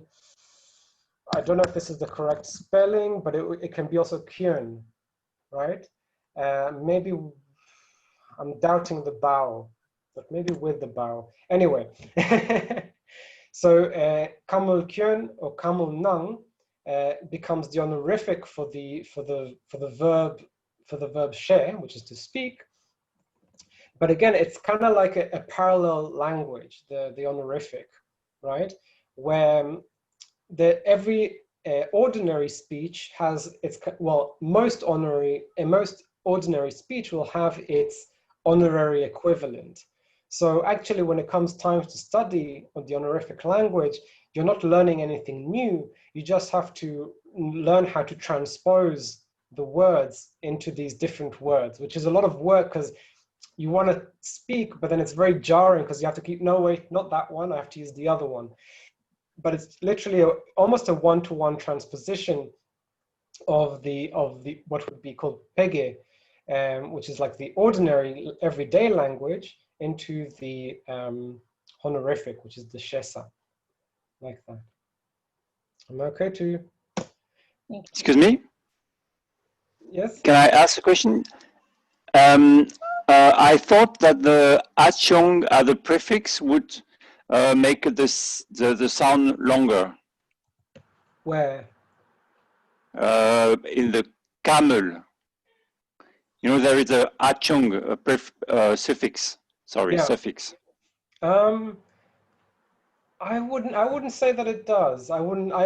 I don't know if this is the correct spelling, but it can be also kyun, right? Maybe, I'm doubting the vowel, but maybe with the vowel. Anyway, so kamul kyun or kamul nang becomes the honorific for the verb she, which is to speak. But again, it's kind of like a parallel language, the honorific, right? Where every ordinary speech has its, well, most ordinary speech will have its honorary equivalent. So actually, when it comes time to study the honorific language, you're not learning anything new. You just have to learn how to transpose the words into these different words, which is a lot of work because you want to speak, but then it's very jarring because you have to keep, no, wait, not that one, I have to use the other one. But it's literally almost a one-to-one transposition of the what would be called pege, which is like the ordinary everyday language, into the honorific, which is the shesa, like that. Am I okay to? Excuse me? Yes? Can I ask a question? I thought that the achong the prefix would make the sound longer. Where? In the camel. You know, there is a achong suffix. Sorry, Yeah. suffix. I wouldn't say that it does. I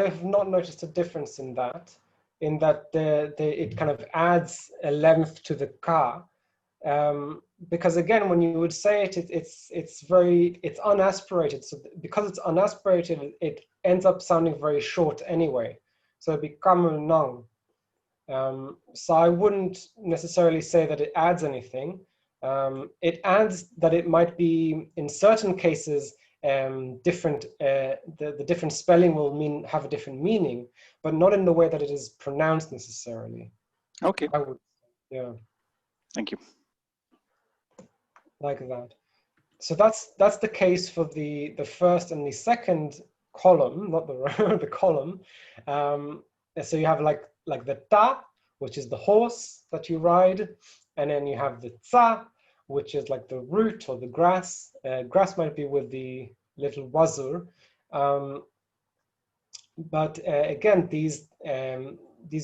have not noticed a difference in that it kind of adds a length to the ka. Because again, when you would say it, it's unaspirated. So because it's unaspirated, it ends up sounding very short anyway. So it becomes nang. So I wouldn't necessarily say that it adds anything. It adds that it might be, in certain cases, different. The different spelling will have a different meaning, but not in the way that it is pronounced necessarily. Okay. I would, yeah. Thank you. Like that. So that's the case for the first and the second column, not the row, the column. So you have like the ta, which is the horse that you ride, and then you have the tsa, which is like the root or the grass. Grass might be with the little wazur. But again, these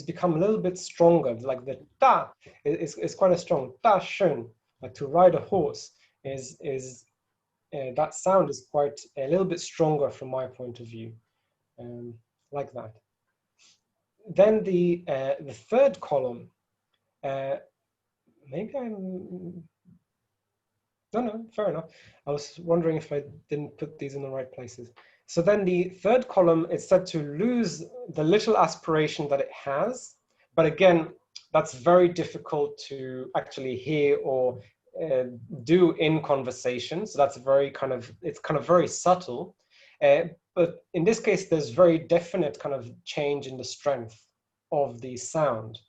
become a little bit stronger. Like the ta is quite a strong ta shun. Like to ride a horse is that sound is quite a little bit stronger from my point of view, like that. Then the third column, maybe no, fair enough. I was wondering if I didn't put these in the right places. So then the third column is said to lose the little aspiration that it has, but again, that's very difficult to actually hear or do in conversation. So that's it's kind of very subtle. But in this case, there's very definite kind of change in the strength of the sound.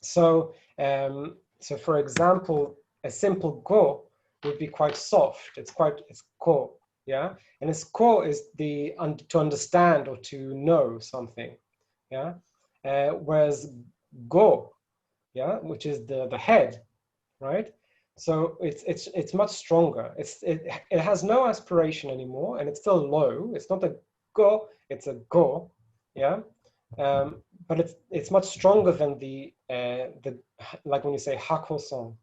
So, so for example, a simple go would be quite soft. It's ko, yeah? And its ko is to understand or to know something, yeah? Whereas go, yeah, which is the head, right? So it's much stronger. It has no aspiration anymore, and it's still low. It's not a go, it's a go, yeah. But it's much stronger than the like when you say hakoson.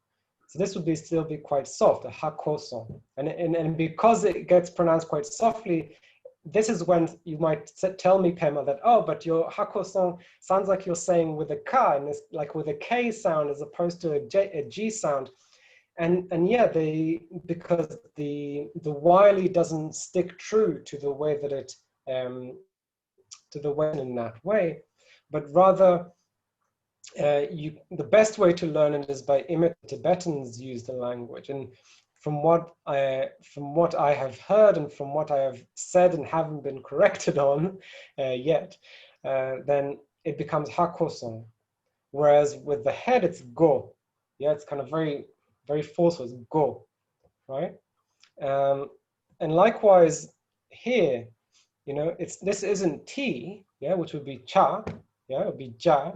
So this would still be quite soft, a hakoson, and because it gets pronounced quite softly, this is when you might tell me, Pema, that, oh, but your hakoson sounds like you're saying with a ka, and it's like with a K sound as opposed to a G sound. And yeah, because the wily doesn't stick true to the way that it in that way, but rather the best way to learn it is by imitating Tibetans use the language. And from what I have heard and from what I have said and haven't been corrected on yet, then it becomes hakoson. Whereas with the head, it's go. Yeah, it's kind of very, very forceful. It's go, right? And likewise here, you know, this isn't T, yeah, which would be cha, yeah, it would be ja.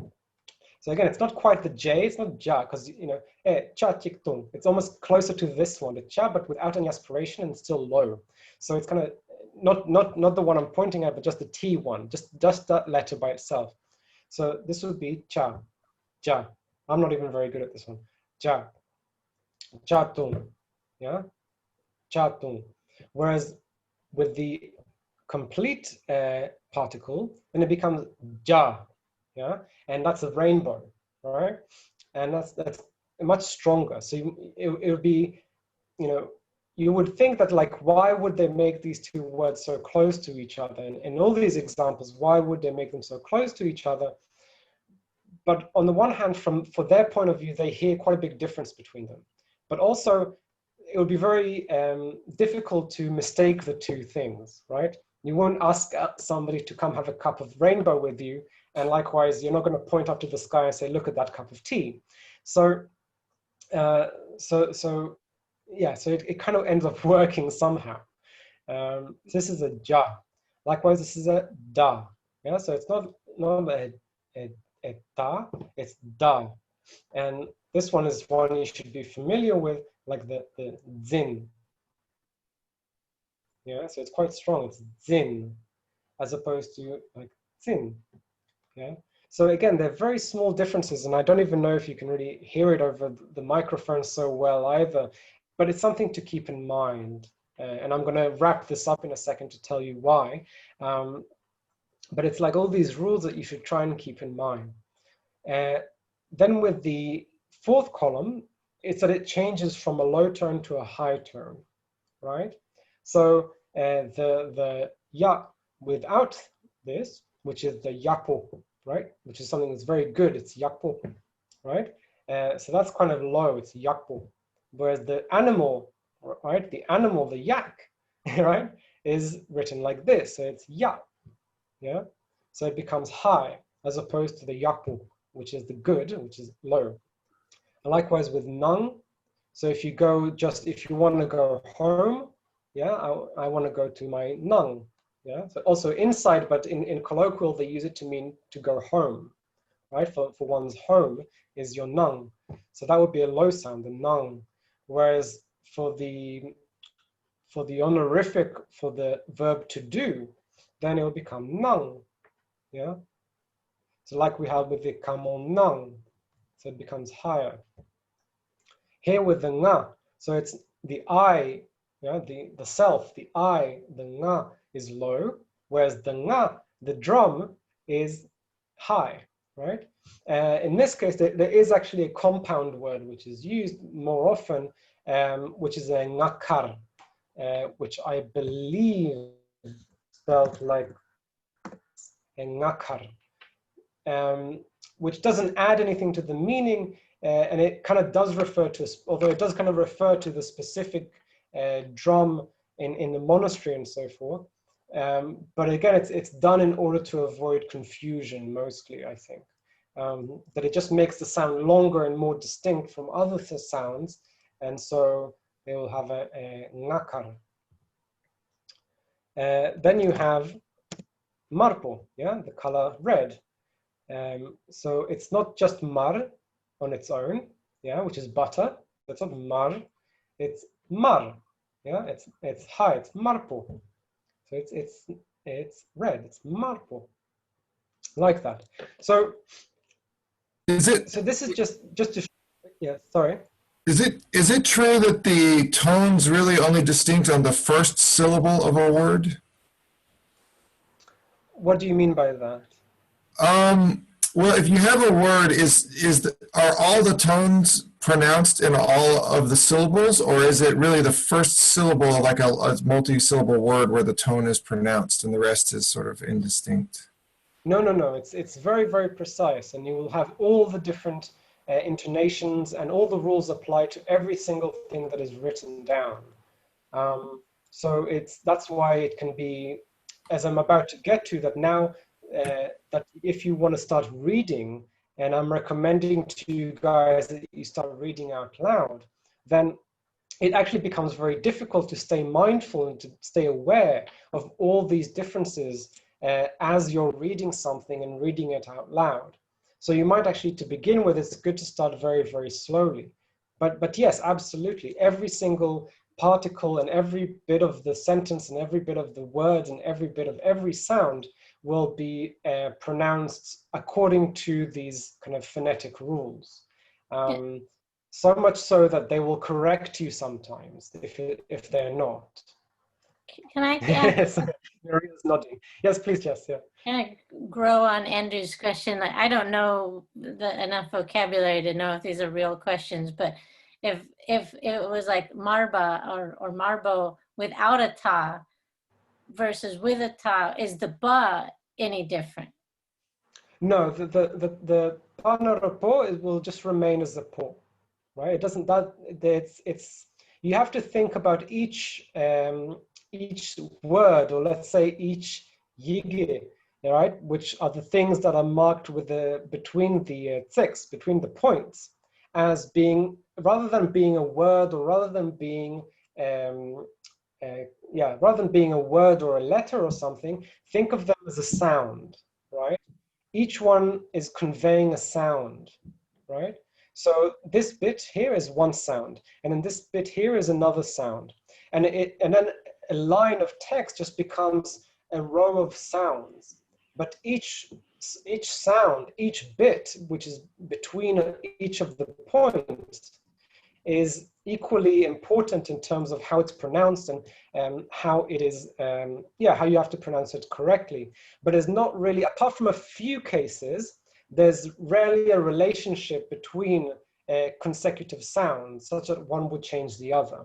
So again, it's not quite the J, it's not ja, because you know, cha chik tung. It's almost closer to this one, the cha, but without any aspiration and still low. So it's kind of not the one I'm pointing at, but just the T one, just that letter by itself. So this would be cha, ja. I'm not even very good at this one. Ja, cha tung, yeah, cha tung. Whereas with the complete particle, then it becomes ja, yeah, and that's a rainbow, right? And that's much stronger. So it would be, you know, you would think that like, why would they make these two words so close to each other? And in all these examples, why would they make them so close to each other? But on the one hand, for their point of view, they hear quite a big difference between them. But also, it would be very difficult to mistake the two things, right? You won't ask somebody to come have a cup of rainbow with you, and likewise, you're not going to point up to the sky and say, "Look at that cup of tea." So, yeah, so it kind of ends up working somehow. This is a ja. Likewise, this is a da. Yeah, so it's not a ta, it's da. And this one is one you should be familiar with, like the zin. Yeah, so it's quite strong. It's zin, as opposed to like zin. Yeah. So again, they're very small differences, and I don't even know if you can really hear it over the microphone so well either. But it's something to keep in mind. And I'm going to wrap this up in a second to tell you why. But it's like all these rules that you should try and keep in mind. Then with the fourth column, it's that it changes from a low tone to a high tone, right? So the ya without this, which is the yapo, right? Which is something that's very good, it's yapo, right? So that's kind of low, it's yapo. Whereas the animal, right? The animal, the yak, right? Is written like this, so it's ya, yeah? So it becomes high, as opposed to the yapo, which is the good, which is low. And likewise with nung, so if you want to go home, yeah, I want to go to my nung, yeah. So also inside, but in colloquial, they use it to mean to go home, right? For one's home is your nung. So that would be a low sound, the nung. Whereas for the honorific, for the verb to do, then it will become nung, yeah. So like we have with the kamon nung, so it becomes higher. Here with the nga, so it's the I, yeah, the self, the I, the nga is low, whereas the nga, the drum, is high, right? In this case, there is actually a compound word which is used more often, which is a ngakar, which I believe spelled like a ngakar, which doesn't add anything to the meaning, and it kind of does refer to, although it does kind of refer to the specific drum in the monastery and so forth. But again, it's done in order to avoid confusion mostly, I think. That it just makes the sound longer and more distinct from other sounds, and so they will have a ngakar. Then you have marpo, yeah, the color red. So it's not just mar on its own, yeah, which is butter. It's not mar, it's mar, yeah. It's high. It's marpo. So it's red. It's marpo, like that. So Is it? So this is just to, yeah. Sorry. Is it true that the tone's really only distinct on the first syllable of a word? What do you mean by that? Well, if you have a word, are all the tones pronounced in all of the syllables, or is it really the first syllable, like a multi-syllable word, where the tone is pronounced and the rest is sort of indistinct? No. It's very, very precise, and you will have all the different intonations, and all the rules apply to every single thing that is written down. So that's why it can be, as I'm about to get to, that now that if you want to start reading, and I'm recommending to you guys that you start reading out loud, then it actually becomes very difficult to stay mindful and to stay aware of all these differences as you're reading something and reading it out loud. So you might actually, to begin with, it's good to start very, very slowly. But yes, absolutely. Every single particle and every bit of the sentence and every bit of the words and every bit of every sound will be pronounced according to these kind of phonetic rules. So much so that they will correct you sometimes if they're not. Can I Yes, Maria's nodding. Yes, please, Jess. Yeah. kind of grow on Andrew's question? Like, I don't know enough vocabulary to know if these are real questions, but if it was like marba or marbo without a ta versus with a ta, is the ba any different? No, the panarapo will just remain as a po, right? It doesn't that it's you have to think about each word, or let's say each yige, right? Which are the things that are marked with between the between the points, as being, rather than being a word, or rather than being rather than being a word or a letter or something, think of them as a sound, right? Each one is conveying a sound, right? So this bit here is one sound, and in this bit here is another sound. And then a line of text just becomes a row of sounds. But each sound, each bit, which is between each of the points, is equally important in terms of how it's pronounced and how it is, how you have to pronounce it correctly. But it's not really, apart from a few cases, there's rarely a relationship between consecutive sounds such that one would change the other.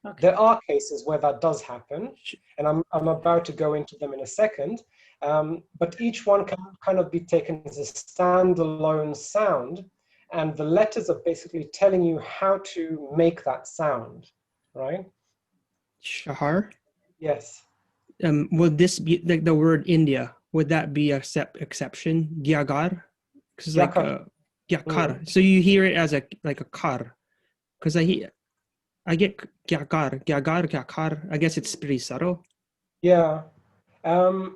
Okay. There are cases where that does happen, and I'm about to go into them in a second, but each one can kind of be taken as a standalone sound, and the letters are basically telling you how to make that sound, right? Shahar? Yes. Would this be like the word India? Would that be a exception? Gyagar? Because like gyakar. So you hear it as like a kar. Because I get gyakar. I guess it's pretty subtle. Yeah. And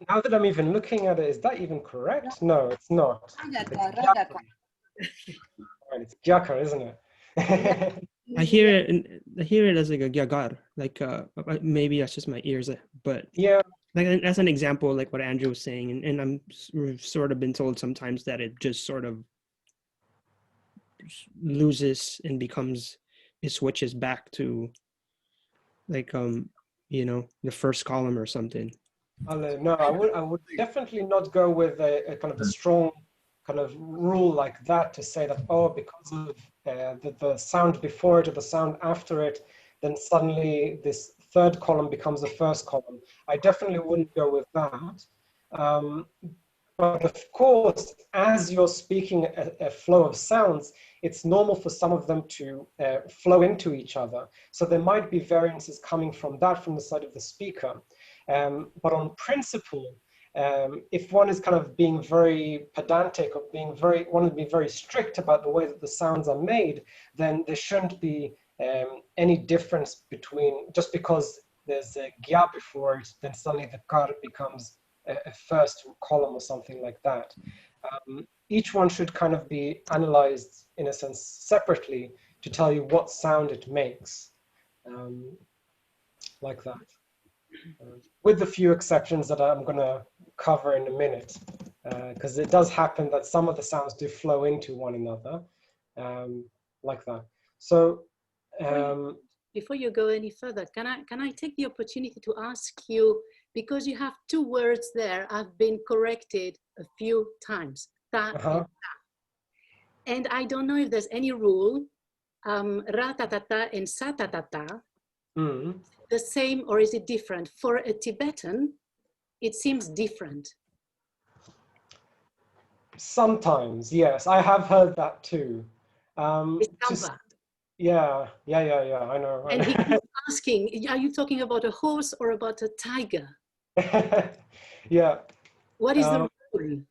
now that I'm even looking at it, is that even correct? No, it's not. It's gyakar, isn't it? I hear it as like a gyagar, like maybe that's just my ears, but yeah, like that's an example, like what Andrew was saying, and I'm sort of been told sometimes that it just sort of loses and it switches back to like the first column or something. No, I would definitely not go with a kind of a strong kind of rule like that to say that, oh, because of the sound before it or the sound after it, then suddenly this third column becomes the first column. I definitely wouldn't go with that. But of course, as you're speaking a flow of sounds, it's normal for some of them to flow into each other. So there might be variances coming from that, from the side of the speaker. But on principle, if one is kind of being very pedantic or want to be very strict about the way that the sounds are made, then there shouldn't be any difference between, just because there's a gya before it, then suddenly the kar becomes a first column or something like that. Each one should kind of be analyzed in a sense separately to tell you what sound it makes, like that. With the few exceptions that I'm going to cover in a minute, because it does happen that some of the sounds do flow into one another, like that. So before you go any further, can I take the opportunity to ask you, because you have two words there I've been corrected a few times, ta and ta, and I don't know if there's any rule, ra-ta-ta-ta and sa-ta-ta-ta, the same, or is it different? For a Tibetan, it seems different. Sometimes, yes, I have heard that too. Yeah, I know. And he keeps asking, are you talking about a horse or about a tiger? Yeah. What is the rule?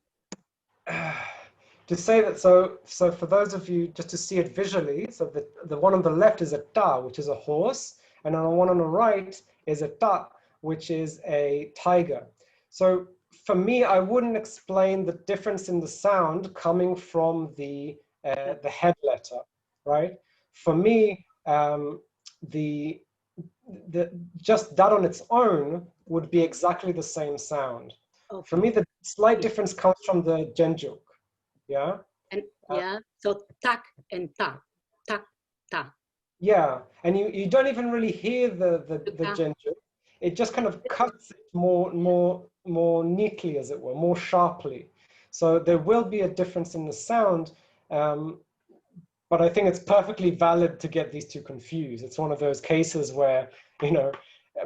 To say that, so for those of you, just to see it visually, so the one on the left is a ta, which is a horse, and the one on the right is a ta, which is a tiger. So for me, I wouldn't explain the difference in the sound coming from the head letter, right? For me, just that on its own would be exactly the same sound. Okay. For me, the slight difference comes from the genjuk, yeah? And yeah, so tak and ta, tak, ta. Yeah, and you don't even really hear the genjuk. It just kind of cuts it more neatly, as it were, more sharply. So there will be a difference in the sound, but I think it's perfectly valid to get these two confused. It's one of those cases where, you know,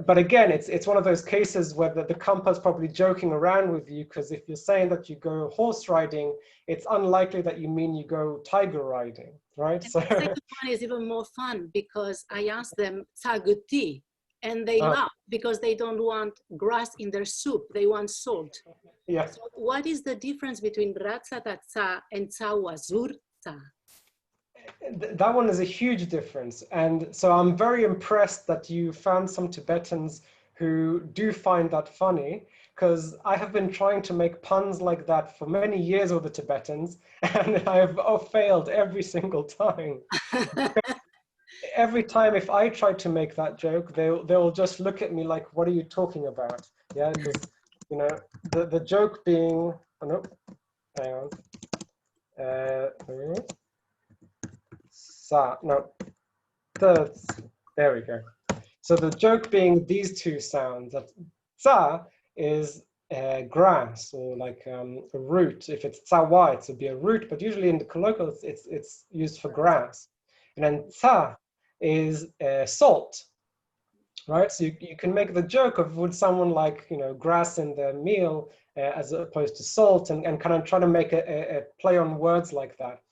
but again, it's one of those cases where the Kampa's probably joking around with you, because if you're saying that you go horse riding, it's unlikely that you mean you go tiger riding, right? And so the second one is even more fun, because I asked them saguti, and they laugh because they don't want grass in their soup, they want salt. Yeah. So what is the difference between ratsatatsa and tsawazurta? That one is a huge difference. And so I'm very impressed that you found some Tibetans who do find that funny, because I have been trying to make puns like that for many years with the Tibetans, and I have failed every single time. Every time if I try to make that joke, they'll just look at me like, what are you talking about? Yeah, because, you know, the joke being, oh no, hang on. No, there we go. So the joke being these two sounds, that tsa is grass, or like a root. If it's tsawa, it would be a root, but usually in the colloquial, it's used for grass. And then tsa is salt, right? So you can make the joke of, would someone like, you know, grass in their meal as opposed to salt, and kind of try to make a play on words like that.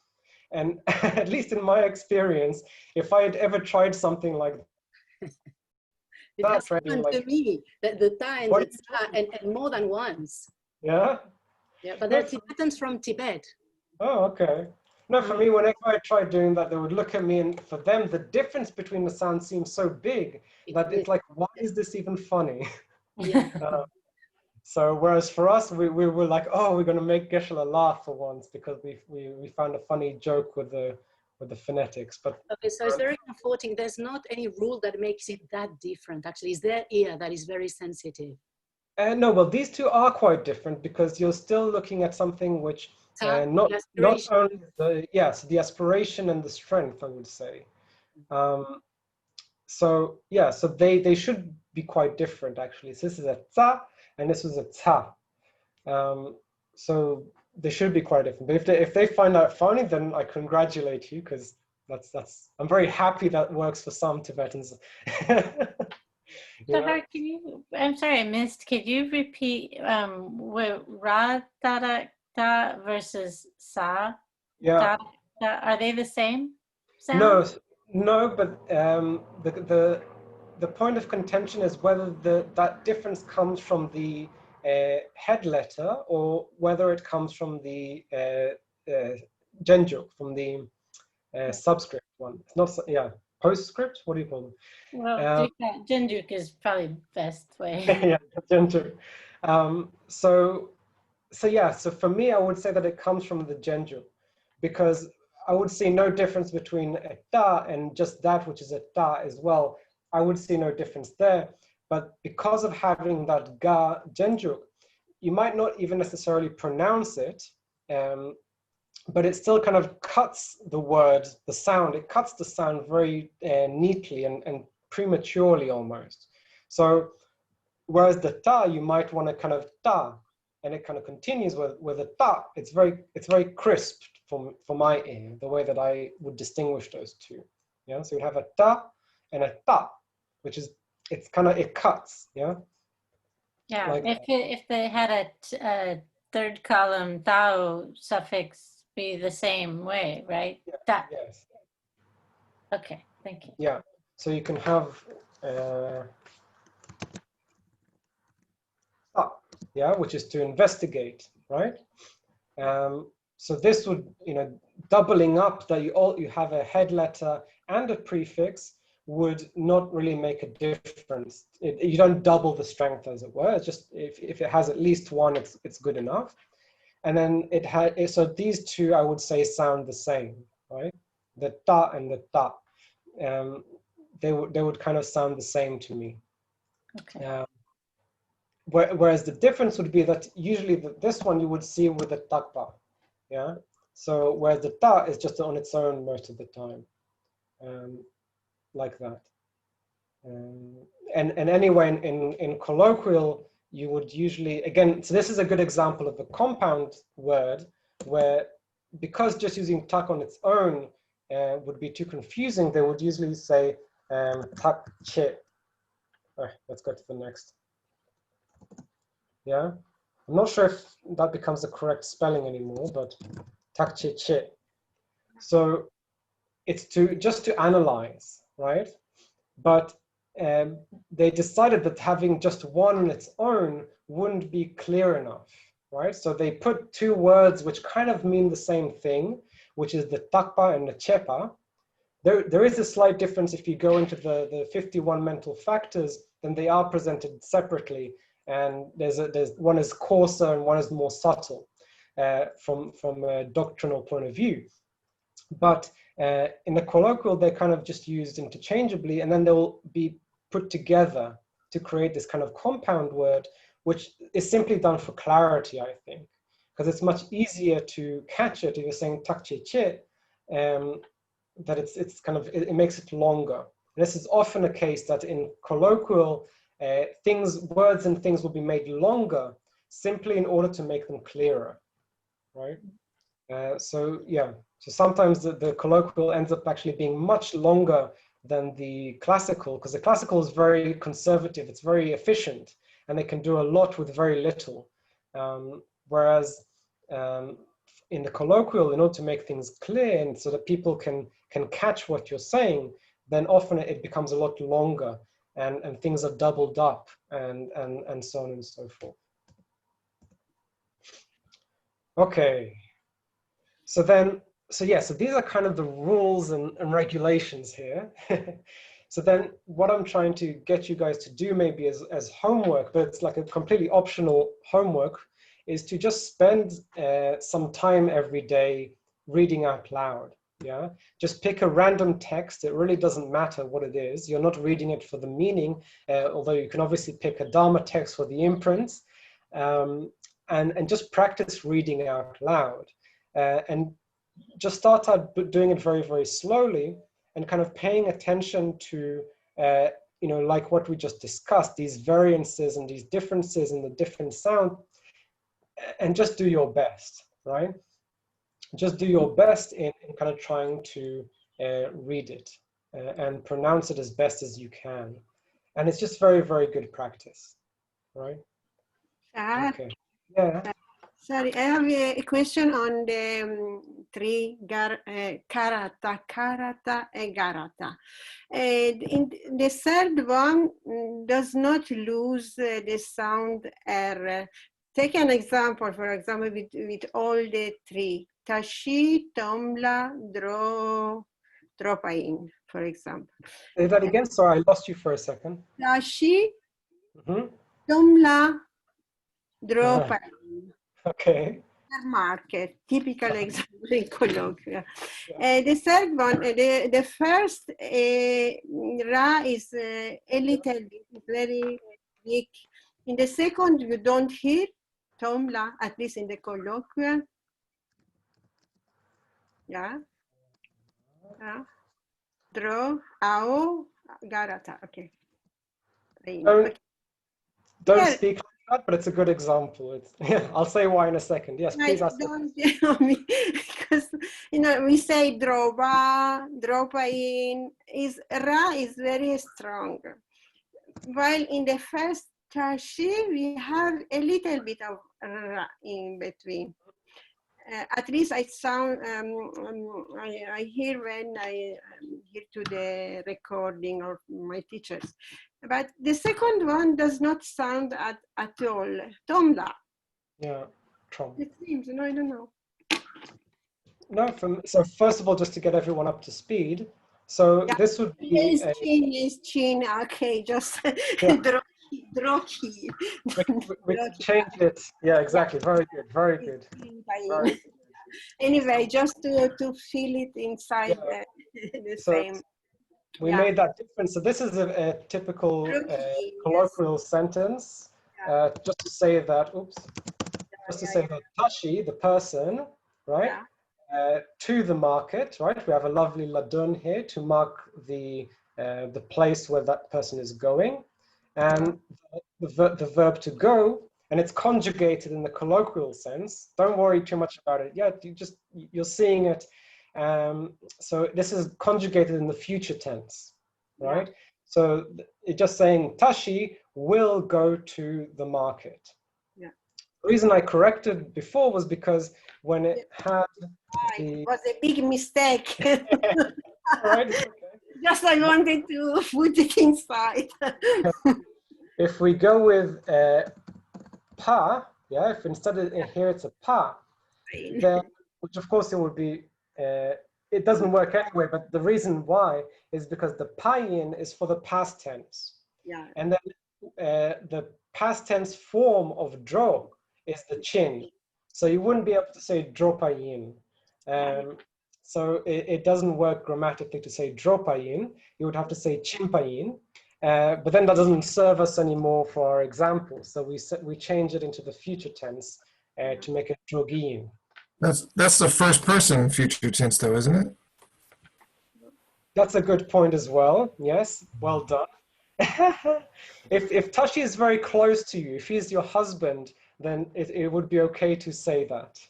And at least in my experience, if I had ever tried something like it has that, happened like, to me, that the ta and the tsa, and more than once. Yeah? Yeah, but they're Tibetans from Tibet. Oh, okay. No, for me, whenever I tried doing that, they would look at me, and for them, the difference between the sounds seems so big that it's like, why is this even funny? Yeah. So whereas for us, we were like, oh, we're going to make Geshe-la laugh for once, because we found a funny joke with the phonetics. But okay, so it's very comforting. There's not any rule that makes it that different. Actually, it's their ear that is very sensitive. No, well, these two are quite different, because you're still looking at something which not only the aspiration and the strength, I would say. So yeah, so they should be quite different, actually. So this is a tsa, and this was a ta. So they should be quite different. But if they find that funny, then I congratulate you, because that's I'm very happy that works for some Tibetans. So how can you, I'm sorry, I missed, could you repeat what ra da da da versus sa? Yeah. Da, are they the same sound? No, but the point of contention is whether that difference comes from the head letter, or whether it comes from the genjuk, from the subscript one. It's not, yeah, postscript. What do you call them? Well, genjuk is probably the best way. Yeah, genjuk. So yeah, so for me, I would say that it comes from the genjuk, because I would see no difference between a ta and just that, which is a ta as well. I would see no difference there. But because of having that ga genjuk, you might not even necessarily pronounce it, but it still kind of cuts the word, the sound. It cuts the sound very neatly and prematurely almost. So whereas the ta, you might want to kind of ta, and it kind of continues with a ta. It's very crisp for my ear, the way that I would distinguish those two. Yeah, so you'd have a ta and a ta, which is, it cuts. Yeah. Yeah, like, if they had a third column tau suffix be the same way, right? Yeah, yes. Okay, thank you. Yeah, so you can have yeah, which is to investigate, right? So this would, doubling up that you have a head letter and a prefix would not really make a difference. You don't double the strength, as it were. It's just if it has at least one, it's good enough. And then it had, so these two, I would say, sound the same, right? The ta and the ta. They would kind of sound the same to me. Okay. Whereas the difference would be that usually this one you would see with the takpa, yeah? So whereas the ta is just on its own most of the time, like that. And anyway, in colloquial, you would usually, again, so this is a good example of a compound word where, because just using tak on its own would be too confusing, they would usually say tak che. Let's go to the next. Yeah, I'm not sure if that becomes the correct spelling anymore, but tak che che. So it's just to analyze, right? But they decided that having just one on its own wouldn't be clear enough, right? So they put two words which kind of mean the same thing, which is the takpa and the chepa. There is a slight difference if you go into the 51 mental factors, then they are presented separately. And there's one is coarser and one is more subtle from a doctrinal point of view. But in the colloquial, they're kind of just used interchangeably, and then they'll be put together to create this kind of compound word, which is simply done for clarity, I think, because it's much easier to catch it if you're saying tak che che, that it's kind of, it makes it longer. And this is often a case that in colloquial, words and things will be made longer simply in order to make them clearer, right? So yeah, so sometimes the colloquial ends up actually being much longer than the classical, because the classical is very conservative, it's very efficient, and they can do a lot with very little. Whereas in the colloquial, in order to make things clear and so that people can catch what you're saying, then often it becomes a lot longer, and things are doubled up and so on and so forth. Okay. So these are kind of the rules and regulations here. So then what I'm trying to get you guys to do maybe as homework, but it's like a completely optional homework, is to just spend some time every day reading out loud. Yeah, just pick a random text. It really doesn't matter what it is. You're not reading it for the meaning, although you can obviously pick a Dharma text for the imprints, and just practice reading out loud. And just start out doing it very, very slowly and kind of paying attention to, like what we just discussed, these variances and these differences in the different sound, and just do your best, right? Just do your best in kind of trying to read it and pronounce it as best as you can. And it's just very, very good practice, right? Okay. Yeah. Sorry, I have a question on the three karata, and garata. In the third one does not lose the sound R. Take an example, for example, with all the three. Tashi, tomla, dropain, for example. Say that again. Sorry, I lost you for a second. Tashi, tomla, dropain. Okay. Market, typical example in colloquial. The third one, the first ra is a little bit, very weak. In the second, you don't hear tomla, at least in the colloquial. Yeah. Dro, ao, garata. Okay. Don't speak like that, but it's a good example. I'll say why in a second. Yes, please ask. Don't tell me, because we say dropa in ra is very strong, while in the first tashi we have a little bit of ra in between. At least I sound, I hear when I hear to the recording of my teachers. But the second one does not sound at all. Tomla. Yeah, Trump. It seems, I don't know. No, so first of all, just to get everyone up to speed, So Yeah, this would be is chin. Okay, just yeah. drogi. We can change it. Yeah, exactly. Very good. Very good. Very good. Anyway, just to feel it inside Yeah. the So same. we Yeah. made that difference. So this is a typical Drogi, colloquial sentence. Yeah. Just to say that, oops, just to say that Tashi, the person, right, to the market, right? We have a lovely ladun here to mark the place where that person is going, and the verb to go, and it's conjugated in the colloquial sense. Don't worry too much about it yet. You're seeing it. So this is conjugated in the future tense, right? So it's just saying Tashi will go to the market. The reason I corrected before was because when it had It was a big mistake. Right, it's okay. Just I wanted to put it inside. If we go with pa, yeah, if instead of here it's a pa, then, which of course it would be, it doesn't work anyway, but the reason why is because the payin is for the past tense. Yeah. And then the past tense form of dro is the chin. So you wouldn't be able to say dropayin. So it doesn't work grammatically to say dropayin. You would have to say chimpayin. But then that doesn't serve us anymore for our example. So we change it into the future tense to make it drogiyin. That's the first person future tense, though, isn't it? That's a good point as well. Yes, well done. If Tashi is very close to you, if he's your husband, then it would be okay to say that.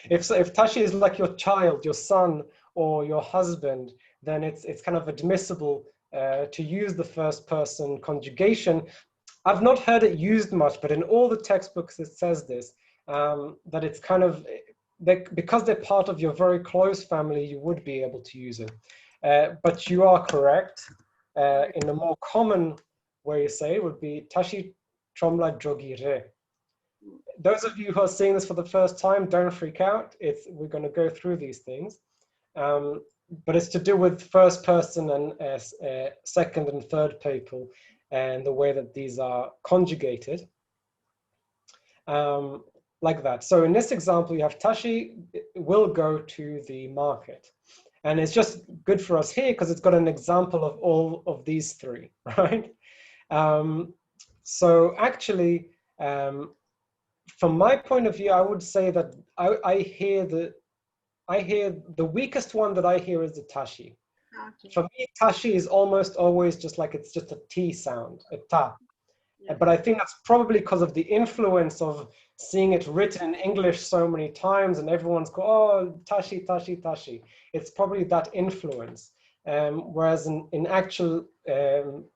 If Tashi is like your child, your son, or your husband, then it's kind of admissible to use the first person conjugation. I've not heard it used much, but in all the textbooks it says this, that it's kind of, because they're part of your very close family, you would be able to use it. But you are correct. In a more common way to say it would be Tashi Tromla Jogire. Those of you who are seeing this for the first time, don't freak out. We're going to go through these things. But it's to do with first person and second and third people and the way that these are conjugated. Like that. So in this example, you have Tashi will go to the market. And it's just good for us here because it's got an example of all of these three, right? So actually, from my point of view, I would say that I hear the weakest one that I hear is the Tashi. Okay. For me, Tashi is almost always just like it's just a T sound, a ta. Yeah. But I think that's probably because of the influence of seeing it written in English so many times and everyone's go, oh, Tashi, Tashi, Tashi. It's probably that influence. Whereas in actual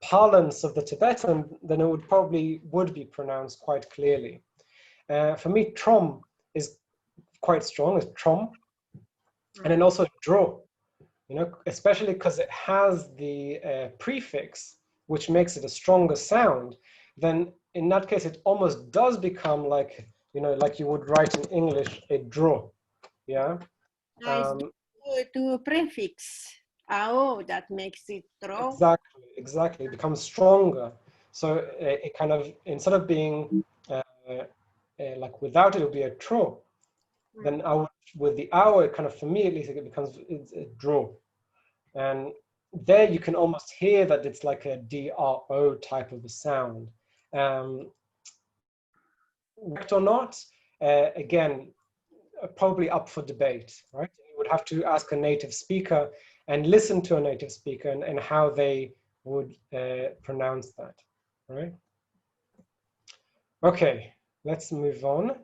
parlance of the Tibetan, then it would be pronounced quite clearly. For me, trom is quite strong, it's trom. And then also dro, especially because it has the prefix, which makes it a stronger sound. Then in that case, it almost does become like, like you would write in English, a dro, yeah? To prefix, ao, that makes it dro. Exactly, it becomes stronger. So it kind of, instead of being like without it, it would be a tro. Then with the hour, kind of, for me at least, it becomes a draw. And there you can almost hear that it's like a DRO type of a sound. Correct or not, again, probably up for debate, right? You would have to ask a native speaker and listen to a native speaker and how they would pronounce that, right? Okay, let's move on.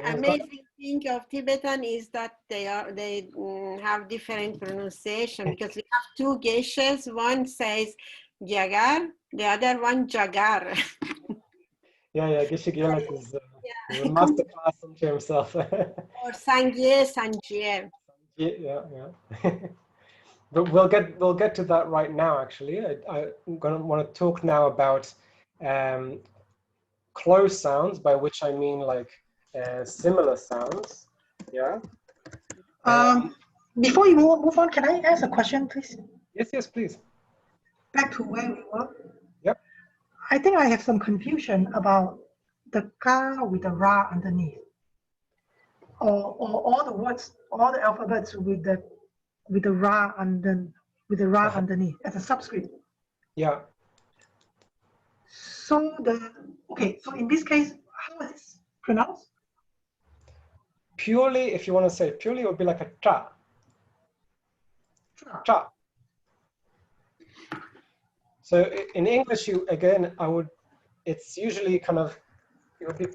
Amazing thing of Tibetan is that they have different pronunciation because we have two geshes. One says jagar, the other one jagar. Yeah, Geshe Gelek is a master class unto himself. Or Sangye, Sanjye. Yeah. But we'll get to that right now. Actually, I'm going to want to talk now about close sounds, by which I mean like similar sounds. Yeah. Before you move on, can I ask a question, please? Yes, yes, please. Back to where we were. Yep. I think I have some confusion about the ga with the ra underneath, or all the words, all the alphabets with the ra underneath as a subscript. Yeah. So so in this case, how is this pronounced? Purely, if you want to say purely, it would be like a tra. Tra. So in English, it's usually kind of, you would be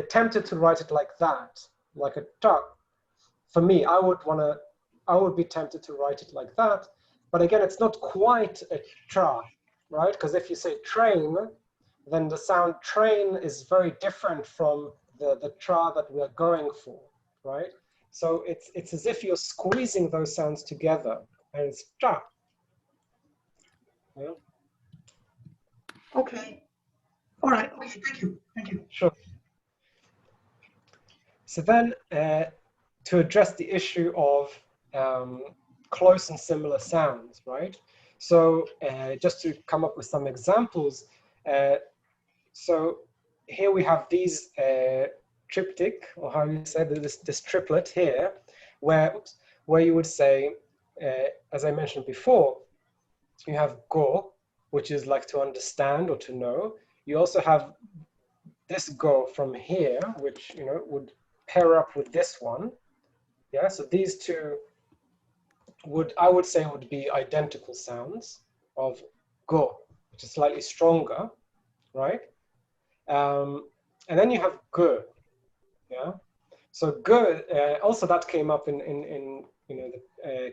tempted to write it like that, like a tra. For me, I would be tempted to write it like that. But again, it's not quite a tra, right? Because if you say train, then the sound train is very different from the tra that we're going for, right? So it's as if you're squeezing those sounds together, and it's tra. Yeah. Okay. All right. Okay. Thank you. Thank you. Sure. So then, to address the issue of close and similar sounds, right? So just to come up with some examples, so here we have these triptych, or how you say this triplet here, where you would say, as I mentioned before, you have go, which is like to understand or to know. You also have this go from here, which would pair up with this one. Yeah, so these two I would say would be identical sounds of go, which is slightly stronger, right? And then you have ge. Yeah, so ge, also that came up in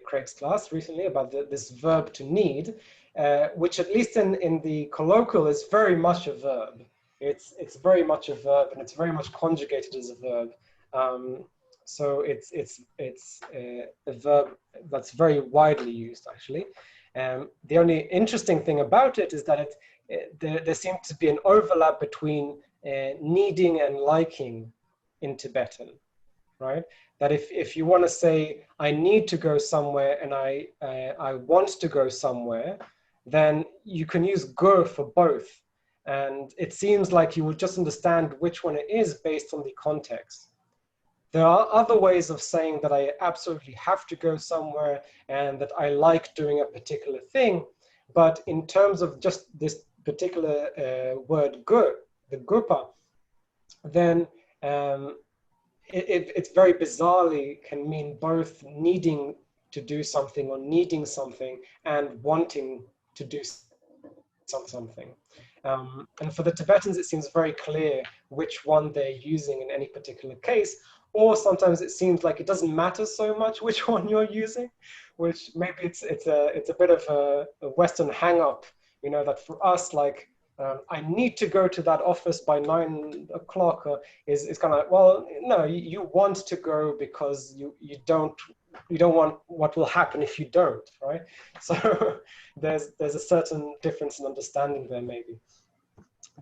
Craig's class recently about this verb to need, which at least in the colloquial is very much a verb. It's very much a verb, and it's very much conjugated as a verb. So it's a verb that's very widely used, actually. The only interesting thing about it is that there seems to be an overlap between needing and liking in Tibetan, right? That if you want to say, I need to go somewhere and I want to go somewhere, then you can use go for both. And it seems like you would just understand which one it is based on the context. There are other ways of saying that I absolutely have to go somewhere and that I like doing a particular thing. But in terms of just this particular word go, the gupa, then it very bizarrely can mean both needing to do something or needing something and wanting to do something. And for the Tibetans, it seems very clear which one they're using in any particular case, or sometimes it seems like it doesn't matter so much which one you're using, which maybe it's a bit of a Western hang-up, that for us, like, I need to go to that office by 9 o'clock is kind of like, well, no, you want to go because you don't want what will happen if you don't, right? So there's a certain difference in understanding there, maybe.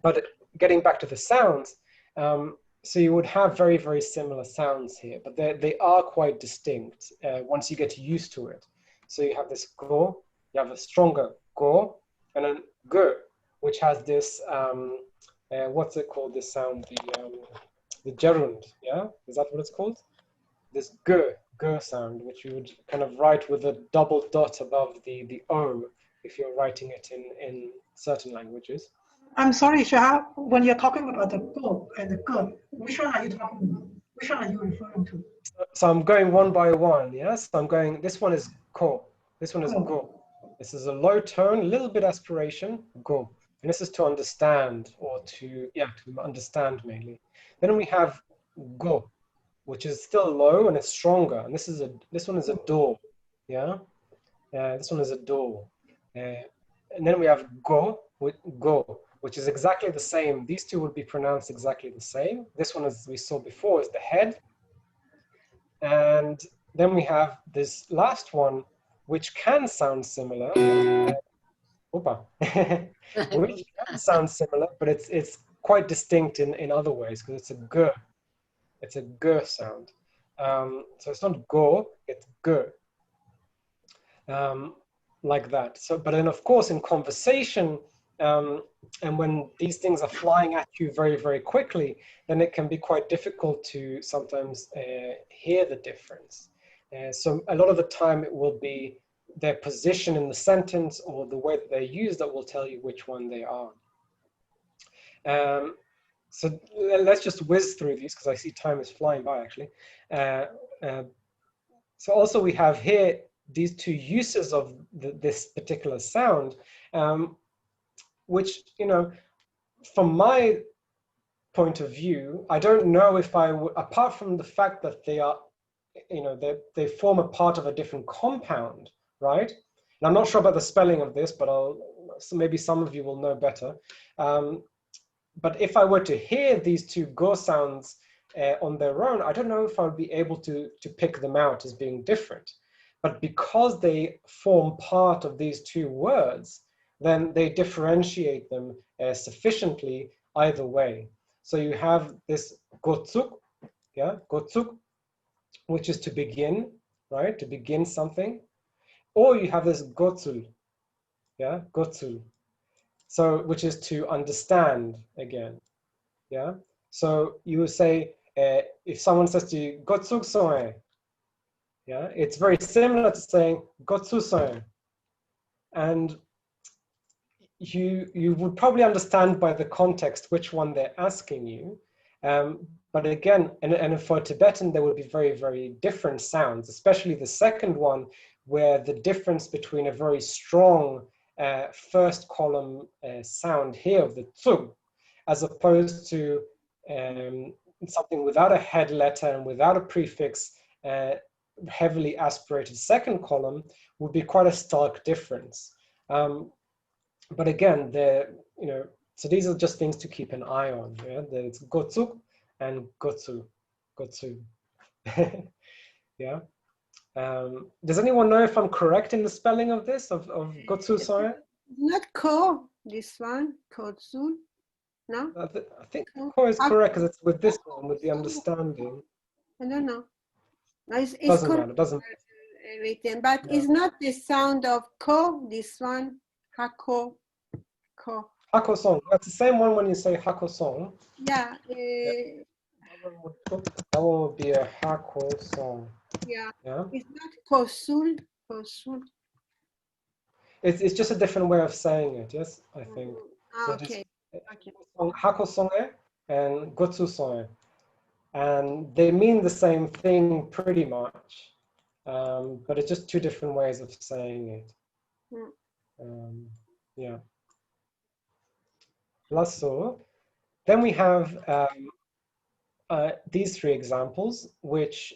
But getting back to the sounds, so you would have very, very similar sounds here, but they are quite distinct once you get used to it. So you have this go, you have a stronger go, and then ge, which has this, what's it called, this sound, the gerund, yeah? Is that what it's called? This ge sound, which you would kind of write with a double dot above the O if you're writing it in certain languages. I'm sorry, Shah, when you're talking about the go and the ge, which one are you talking about? Which one are you referring to? So I'm going one by one, yes? So I'm going, this one is ko, this one is go. This is a low tone, a little bit aspiration, go. And this is to understand, or to understand mainly. Then we have go, which is still low and it's stronger. And this one is a do, yeah? This one is a do. And then we have go, which is exactly the same. These two would be pronounced exactly the same. This one, as we saw before, is the head. And then we have this last one, which can sound similar. Which can sound similar, but it's quite distinct in other ways, because it's a g. It's a g sound. So it's not go, it's g. Like that. So, but then of course in conversation, and when these things are flying at you very, very quickly, then it can be quite difficult to sometimes hear the difference. So a lot of the time it will be their position in the sentence or the way that they're used that will tell you which one they are. So let's just whiz through these because I see time is flying by actually. So also we have here these two uses of this particular sound, which, you know, from my point of view, I don't know if I would, apart from the fact that they are, you know, they form a part of a different compound, right? And I'm not sure about the spelling of this, but so maybe some of you will know better. But if I were to hear these two go sounds on their own, I don't know if I would be able to pick them out as being different. But because they form part of these two words, then they differentiate them sufficiently either way. So you have this gotsuk, yeah, gotsuk, which is to begin, right, to begin something. Or you have this gotsul, yeah, gotsul, so which is to understand again, yeah. So you would say, if someone says to you, gotsuk soe, yeah, it's very similar to saying gotsu soe. And you would probably understand by the context which one they're asking you. But again, and for Tibetan, there would be very, very different sounds, especially the second one, where the difference between a very strong first column sound here of the tsug, as opposed to something without a head letter and without a prefix, heavily aspirated second column, would be quite a stark difference. But again, you know, so these are just things to keep an eye on. Yeah, it's gotsuk and gotsu, gotsu. Yeah. Does anyone know if I'm correct in the spelling of this of gotsu? Sorry. Not ko. This one, kotsul. No. I think ko is correct because it's with this one, with the understanding. I don't know. No, it's Doesn't correct. matter. Doesn't. Everything, but Yeah. it's not the sound of ko. This one, hako, ko. Hako song. That's the same one when you say hako song. Yeah. That one would be a hako song. Yeah. Yeah. It's not kosul. Kosul. It's just a different way of saying it. Yes, I think. So Okay. Okay. Hako song and gotsu song, and they mean the same thing pretty much, but it's just two different ways of saying it. Yeah. Lasso. Then we have these three examples, which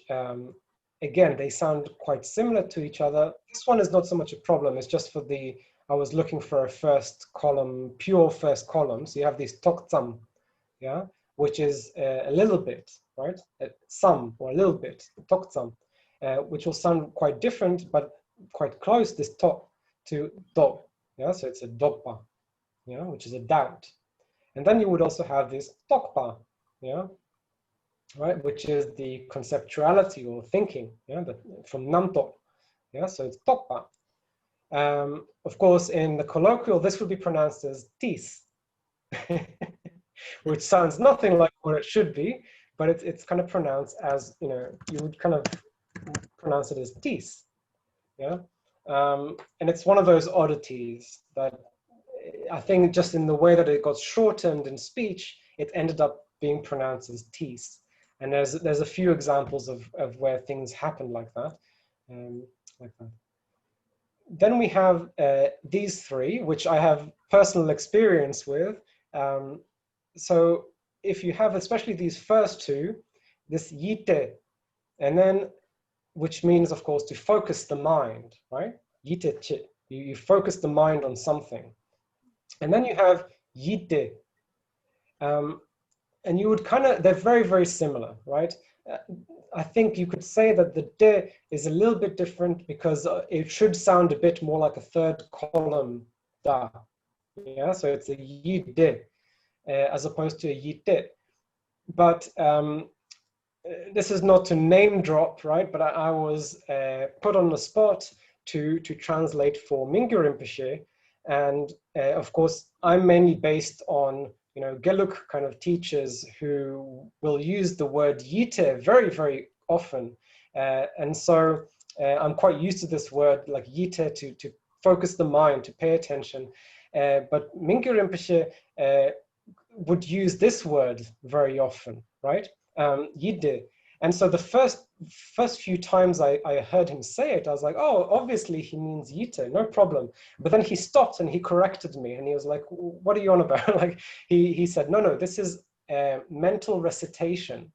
again, they sound quite similar to each other. This one is not so much a problem. It's just for I was looking for a first column, pure first column. So you have these toktsam, yeah, which is a little bit, right? Some or a little bit, toktsam, which will sound quite different, but quite close, this tok to do, yeah? So it's a dokpa, yeah, which is a doubt. And then you would also have this tokpa, yeah, right, which is the conceptuality or thinking, yeah, from namto, yeah, so it's tokpa. Of course, in the colloquial, this would be pronounced as tis, which sounds nothing like what it should be, but it's kind of pronounced as, you know, you would kind of pronounce it as tis, yeah. And it's one of those oddities that I think just in the way that it got shortened in speech, it ended up being pronounced as tis. And there's a few examples of where things happen like that, Then we have these three, which I have personal experience with. So if you have especially these first two, this yite, and then, which means, of course, to focus the mind, right? Yite chi, you focus the mind on something. And then you have yite. And you would they're very, very similar, right? I think you could say that the de is a little bit different because it should sound a bit more like a third column da. Yeah, so it's a yi-de, as opposed to a yi-de. But the yi-de, you would kind of, they're very, very similar, right? I think you could say that the de is a little bit different because it should sound a bit more like a third column da. Yeah, so it's a yi-de, as opposed to a yi-de. But this is not to name drop, right? But I was put on the spot to translate for Mingyur Rinpoche. And of course, I'm mainly based on, Geluk kind of teachers who will use the word yite very, very often. And so I'm quite used to this word like yite to focus the mind, to pay attention. But Mingyur Rinpoche would use this word very often, right? Yide. And so the first few times I heard him say it, I was like, oh, obviously he means yite, no problem. But then he stopped and he corrected me and he was like, what are you on about? Like he said, no, this is mental recitation,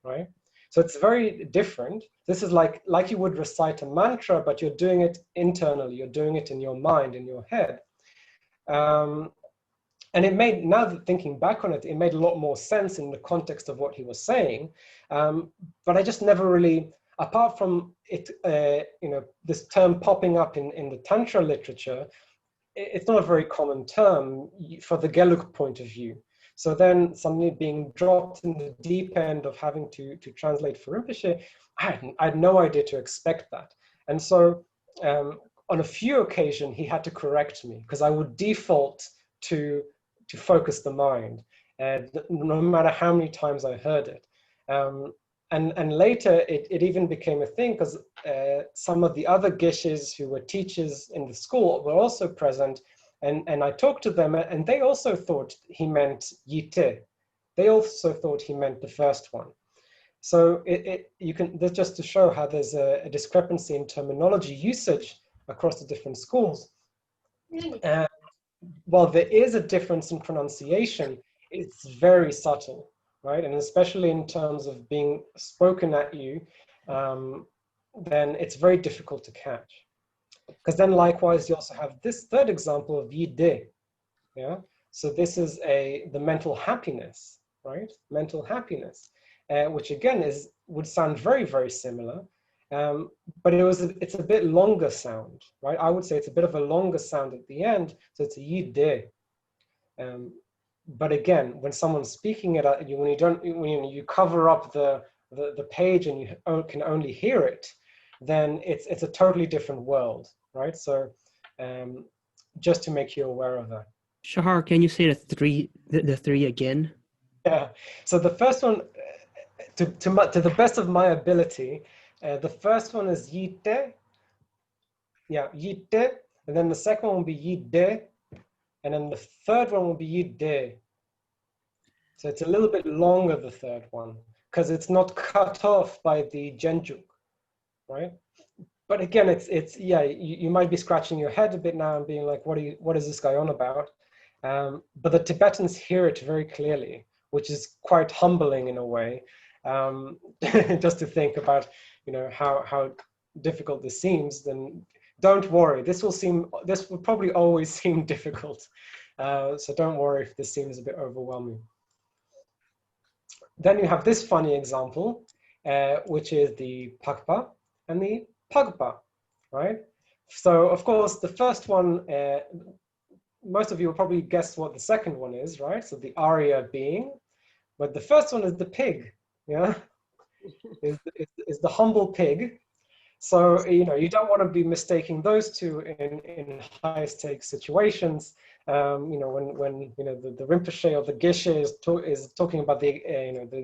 right? So it's very different. This is like you would recite a mantra, but you're doing it internally. You're doing it in your mind, in your head. And it made, now that thinking back on it, it made a lot more sense in the context of what he was saying. But I just never really, apart from it, this term popping up in the Tantra literature, it's not a very common term for the Gelug point of view. So then suddenly being dropped in the deep end of having to translate for Rinpoche, I had no idea to expect that. And so on a few occasions, he had to correct me because I would default to focus the mind, no matter how many times I heard it. And later, it even became a thing because some of the other geshes who were teachers in the school were also present. And I talked to them, and they also thought he meant yite. They also thought he meant the first one. So that's just to show how there's a discrepancy in terminology usage across the different schools. While there is a difference in pronunciation, it's very subtle, right? And especially in terms of being spoken at you, then it's very difficult to catch. Because then likewise, you also have this third example of yide, yeah? So this is the mental happiness, right? Mental happiness, which again would sound very, very similar. But it's a bit longer sound, right? I would say it's a bit of a longer sound at the end, so it's a yide. But again, when someone's speaking it, when you cover up the page and you can only hear it, then it's a totally different world, right? So just to make you aware of that. Shahar, can you say the three again? Yeah. So the first one, to the best of my ability, the first one is yite. Yeah, yite. And then the second one will be yide. And then the third one will be yide. So it's a little bit longer, the third one, because it's not cut off by the genjuk, right? But again, it's yeah, you might be scratching your head a bit now and being like, what is this guy on about? But the Tibetans hear it very clearly, which is quite humbling in a way, just to think about, how difficult this seems. Then don't worry, this will probably always seem difficult. So don't worry if this seems a bit overwhelming. Then you have this funny example, which is the Pakpa and the Pagpa, right? So of course, the first one, most of you will probably guess what the second one is, right? So the Arya being, but the first one is the pig, yeah? is the humble pig. So, you don't want to be mistaking those two in high stakes situations. When the Rinpoche or the Geshe is talking about the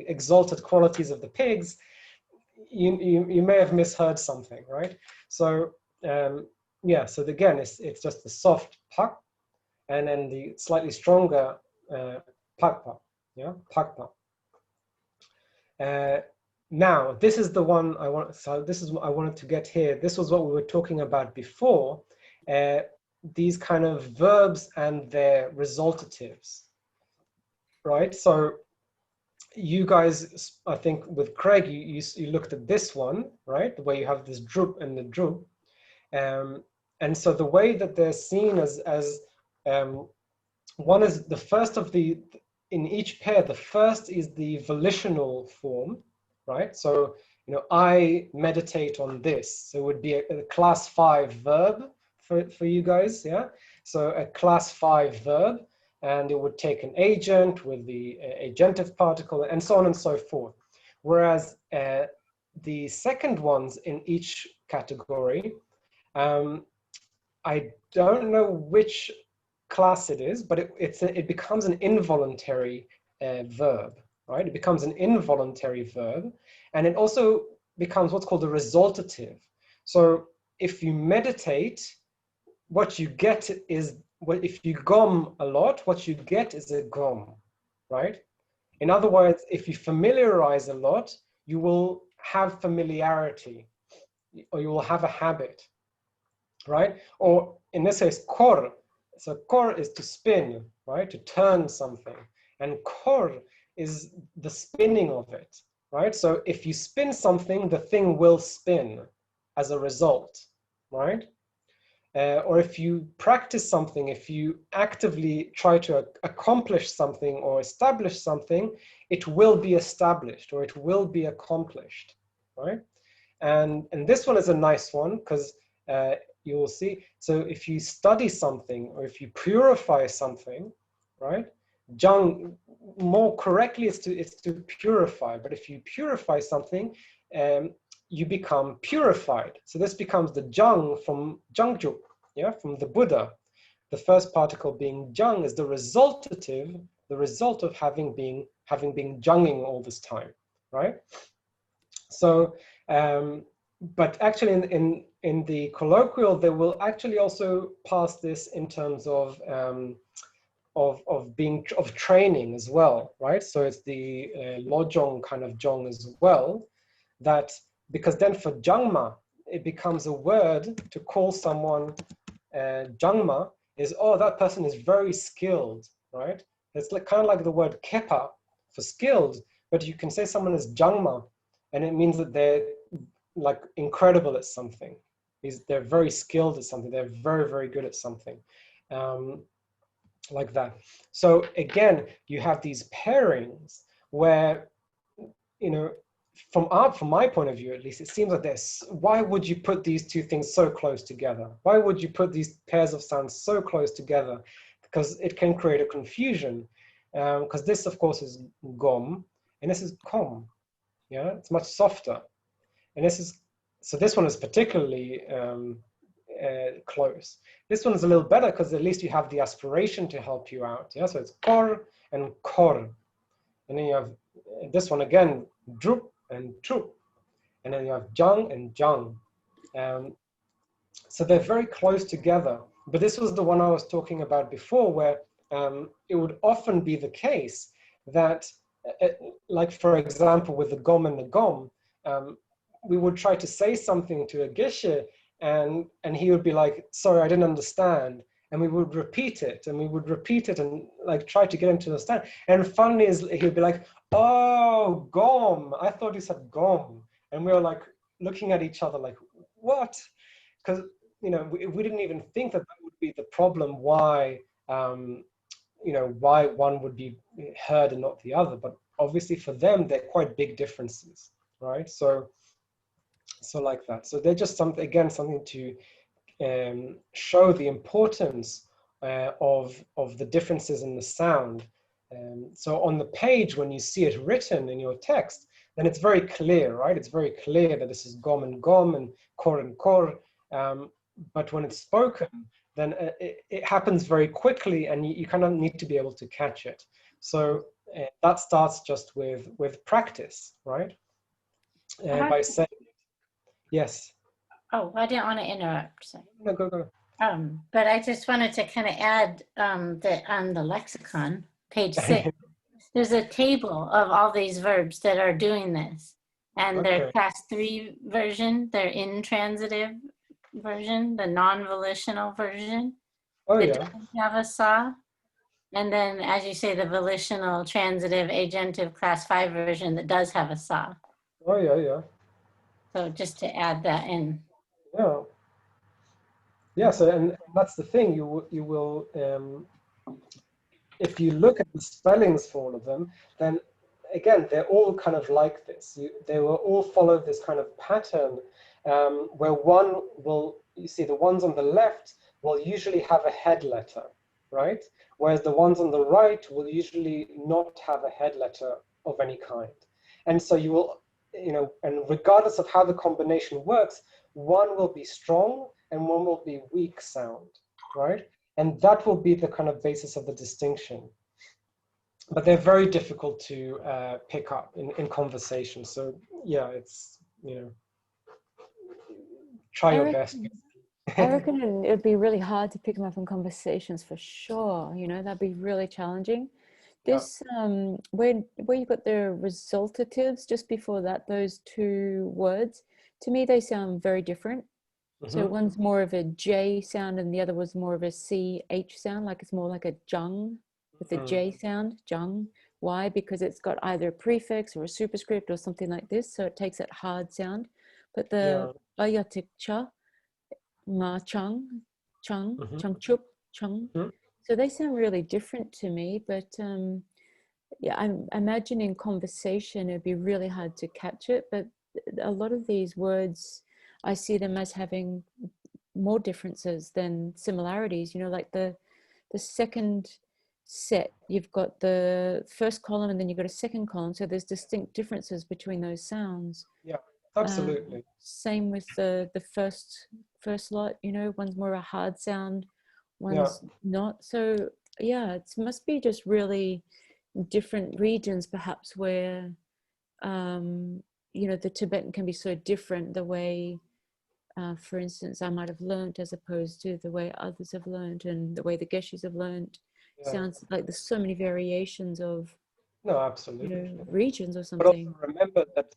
exalted qualities of the pigs, you may have misheard something, right? So yeah, so again, it's just the soft pak, and then the slightly stronger pakpa, yeah, pakpa. Now, this is the one I want. So this is what I wanted to get here. This was what we were talking about before. These kind of verbs and their resultatives, right? So you guys, I think with Craig, you looked at this one, right? Where you have this drup and the drup. And so the way that they're seen as one is the first of in each pair, the first is the volitional form, right? So, I meditate on this. So it would be a class 5 verb for you guys, yeah? So a class 5 verb, and it would take an agent with the agentive particle and so on and so forth. Whereas the second ones in each category, I don't know which class it is, but it becomes an involuntary verb, right? It becomes an involuntary verb, and it also becomes what's called a resultative. So if you meditate, what you get is, if you gom a lot, what you get is a gom, right? In other words, if you familiarize a lot, you will have familiarity, or you will have a habit, right? Or in this case, kor. So kor is to spin, right? To turn something. And kor is the spinning of it, right? So if you spin something, the thing will spin as a result, right? Or if you practice something, if you actively try to accomplish something or establish something, it will be established or it will be accomplished, right? And this one is a nice one because you will see. So if you study something or if you purify something, right? Jung, more correctly, it's to purify. But if you purify something, you become purified. So this becomes the jung from Jungjuk, yeah, from the Buddha. The first particle being jung is the resultative, the result of having been junging all this time, right? So, but actually in the colloquial, they will actually also pass this in terms of training as well, right? So it's the lojong kind of jong as well, that because then for jangma, it becomes a word to call someone jangma is, oh, that person is very skilled, right? It's like, kind of like the word kepa for skilled, but you can say someone is jangma, and it means that they're like incredible at something. They're very skilled at something. They're very, very good at something, like that. So again, you have these pairings where, you know, from my point of view, at least, it seems like this. Why would you put these two things so close together? Why would you put these pairs of sounds so close together? Because it can create a confusion. Because this, of course, is gom, and this is kom. Yeah, it's much softer. And this one is particularly close. This one is a little better because at least you have the aspiration to help you out. Yeah, so it's kor and kor. And then you have this one again, drup and trup. And then you have jung and jung. So they're very close together. But this was the one I was talking about before, where it would often be the case that, like for example, with the gom and the gom, we would try to say something to a geshe, and he would be like, sorry, I didn't understand. And we would repeat it, and we would repeat it, and like try to get him to understand. And finally, he would be like, oh, gom, I thought you said gom. And we were like looking at each other like, what? Because, you know, we didn't even think that would be the problem, why, you know, why one would be heard and not the other. But obviously for them, they're quite big differences, right? So like that. So they're just something, again, something to show the importance of the differences in the sound. So on the page, when you see it written in your text, then it's very clear, right? It's very clear that this is gom and kor and kor. But when it's spoken, then it happens very quickly, and you kind of need to be able to catch it. So that starts just with practice, right? By saying, yes. Oh, I didn't want to interrupt. So. No, go. But I just wanted to kind of add that on the lexicon, page 6, there's a table of all these verbs that are doing this. And their class 3 version, their intransitive version, the non-volitional version. Oh, that yeah. doesn't have a saw. And then, as you say, the volitional, transitive, agentive class 5 version that does have a saw. Oh, yeah. So just to add that in. Yeah. Yeah, so, and that's the thing, you will, if you look at the spellings for all of them, then again, they're all kind of like this. They will all follow this kind of pattern where one will, you see the ones on the left will usually have a head letter, right? Whereas the ones on the right will usually not have a head letter of any kind. And so you will, and regardless of how the combination works, one will be strong and one will be weak sound, right? And that will be the kind of basis of the distinction. But they're very difficult to pick up in conversation. So yeah, it's, try your best. I reckon it'd be really hard to pick them up in conversations for sure. That'd be really challenging. This, where you got the resultatives just before that, those two words, to me, they sound very different. So one's more of a J sound and the other was more of a CH sound, like it's more like a jung with a J sound, jung. Why? Because it's got either a prefix or a superscript or something like this. So it takes that hard sound. But the ayotic cha, ma chung, chung, chung chup, chung. So they sound really different to me, but yeah, I'm imagining conversation, it'd be really hard to catch it, but a lot of these words, I see them as having more differences than similarities. Like the second set, you've got the first column and then you've got a second column. So there's distinct differences between those sounds. Yeah, absolutely. Same with the first lot, one's more a hard sound, one's not. So yeah, it must be just really different regions perhaps where, the Tibetan can be so different the way, for instance, I might have learned as opposed to the way others have learned and the way the Geshis have learned. Sounds like there's so many variations of absolutely regions or something. But also remember that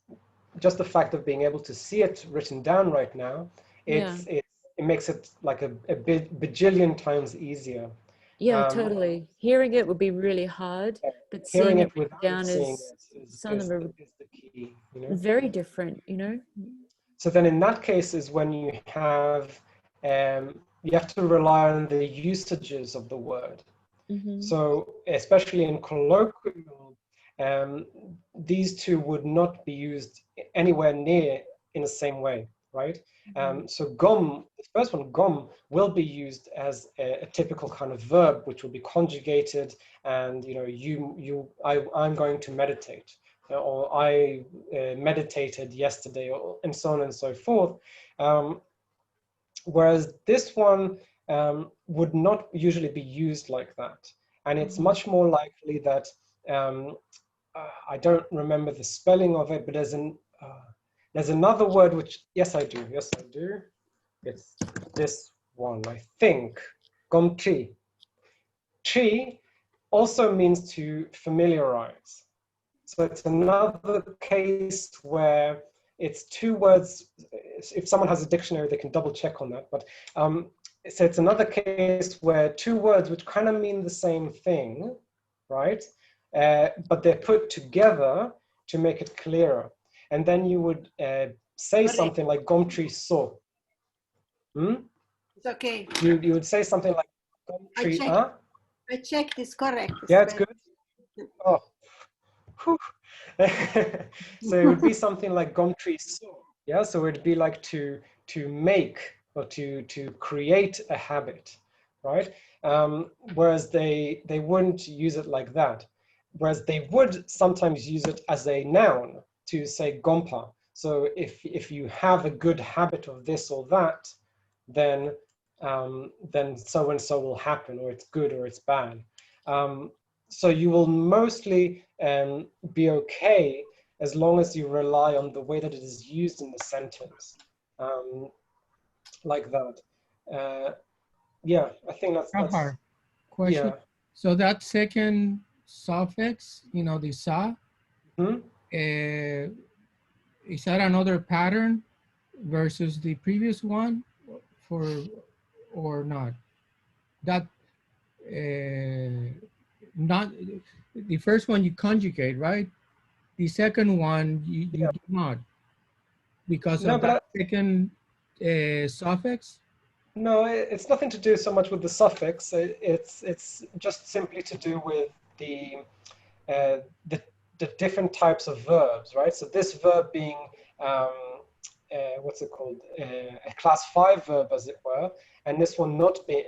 just the fact of being able to see it written down right now, it makes it like a bajillion times easier. Yeah, totally. Hearing it would be really hard, but seeing it written down is some of them are the key. Very different. So then, in that case, is when you have to rely on the usages of the word. So especially in colloquial, these two would not be used anywhere near in the same way, right? So gom, the first one, gom, will be used as a typical kind of verb, which will be conjugated, and I'm going to meditate, or I meditated yesterday, and so on and so forth. Whereas this one would not usually be used like that. And it's much more likely that, I don't remember the spelling of it, but there's another word which, yes I do, it's this one, I think, gomtri. Tri also means to familiarize. So it's another case where it's two words. If someone has a dictionary, they can double check on that. But so it's another case where two words which kind of mean the same thing, right? But they're put together to make it clearer. And then you would say something like gomtri so. It's okay. You would say something like gomtri. I checked, it's correct. Yeah, it's good. Oh. So it would be something like gomtri so. Yeah, so it'd be like to make or to create a habit, right? Whereas they wouldn't use it like that. Whereas they would sometimes use it as a noun to say gompa. So if you have a good habit of this or that, then so and so will happen, or it's good or it's bad. So you will mostly be okay as long as you rely on the way that it is used in the sentence, like that. Yeah, I think that's question. Yeah. So that second suffix, the sa, is that another pattern versus the previous one, or not? That not the first one you conjugate, right? The second one you do not, because of that second suffix. No, it's nothing to do so much with the suffix. It's just simply to do with the different types of verbs, right? So this verb being what's it called? A class 5 verb, as it were, and this one not being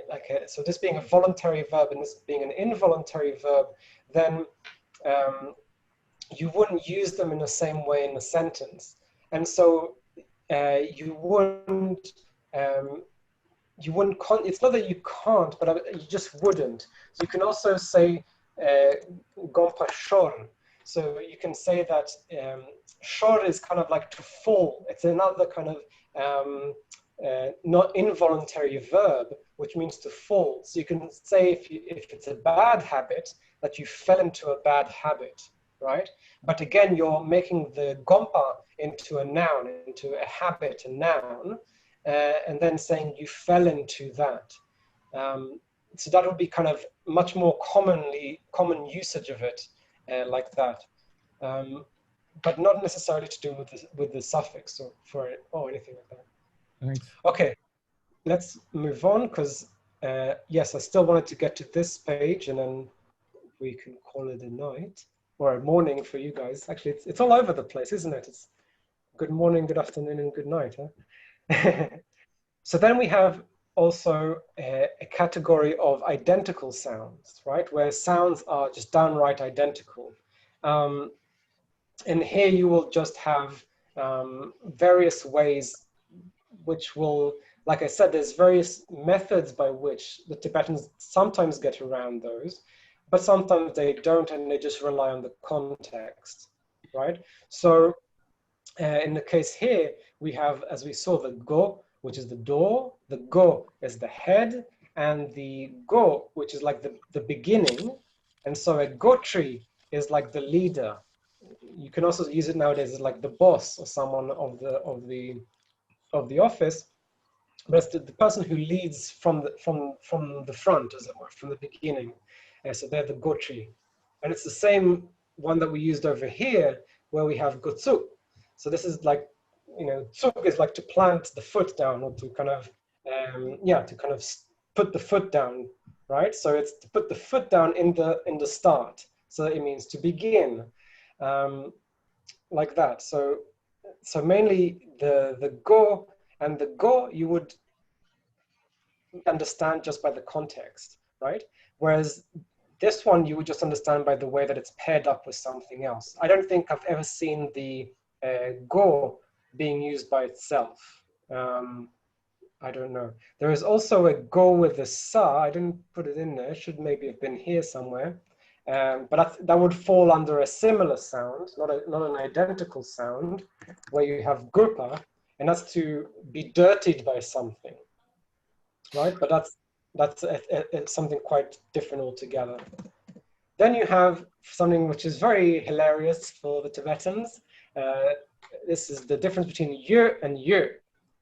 so this being a voluntary verb and this being an involuntary verb, then you wouldn't use them in the same way in a sentence. And so you wouldn't, it's not that you can't, but you just wouldn't. So you can also say gompa shor. So you can say that shor is kind of like to fall. It's another kind of not involuntary verb, which means to fall. So you can say if it's a bad habit, that you fell into a bad habit, right? But again, you're making the gompa into a noun, into a habit, a noun, and then saying you fell into that. So that would be kind of much more common usage of it like that. But not necessarily to do with the suffix or anything like that. Thanks. Okay, let's move on because yes, I still wanted to get to this page and then we can call it a night or a morning for you guys. Actually, it's all over the place, isn't it? It's good morning, good afternoon, and good night. Huh? So then we have also a category of identical sounds, right? Where sounds are just downright identical. And here you will just have various ways which will, like I said, there's various methods by which the Tibetans sometimes get around those, but sometimes they don't and they just rely on the context, right? So in the case here, we have, as we saw, the go, which is the door, the go is the head, and the go, which is like the beginning. And so a go tree is like the leader. You can also use it nowadays as like the boss or someone of the office, but it's the person who leads from the front, as it were, from the beginning. So they're the go tree. And it's the same one that we used over here, where we have gotsu. So this is like, tsuk is like to plant the foot down or to kind of, to kind of put the foot down, right? So it's to put the foot down in the start. So it means to begin, like that. So mainly the go and the go you would understand just by the context, right? Whereas this one you would just understand by the way that it's paired up with something else. I don't think I've ever seen the go being used by itself. I don't know. There is also a go with the sa. I didn't put it in there. It should maybe have been here somewhere. But that would fall under a similar sound, not an identical sound, where you have gurpa, and that's to be dirtied by something, right? But that's something quite different altogether. Then you have something which is very hilarious for the Tibetans. This is the difference between yu and yu,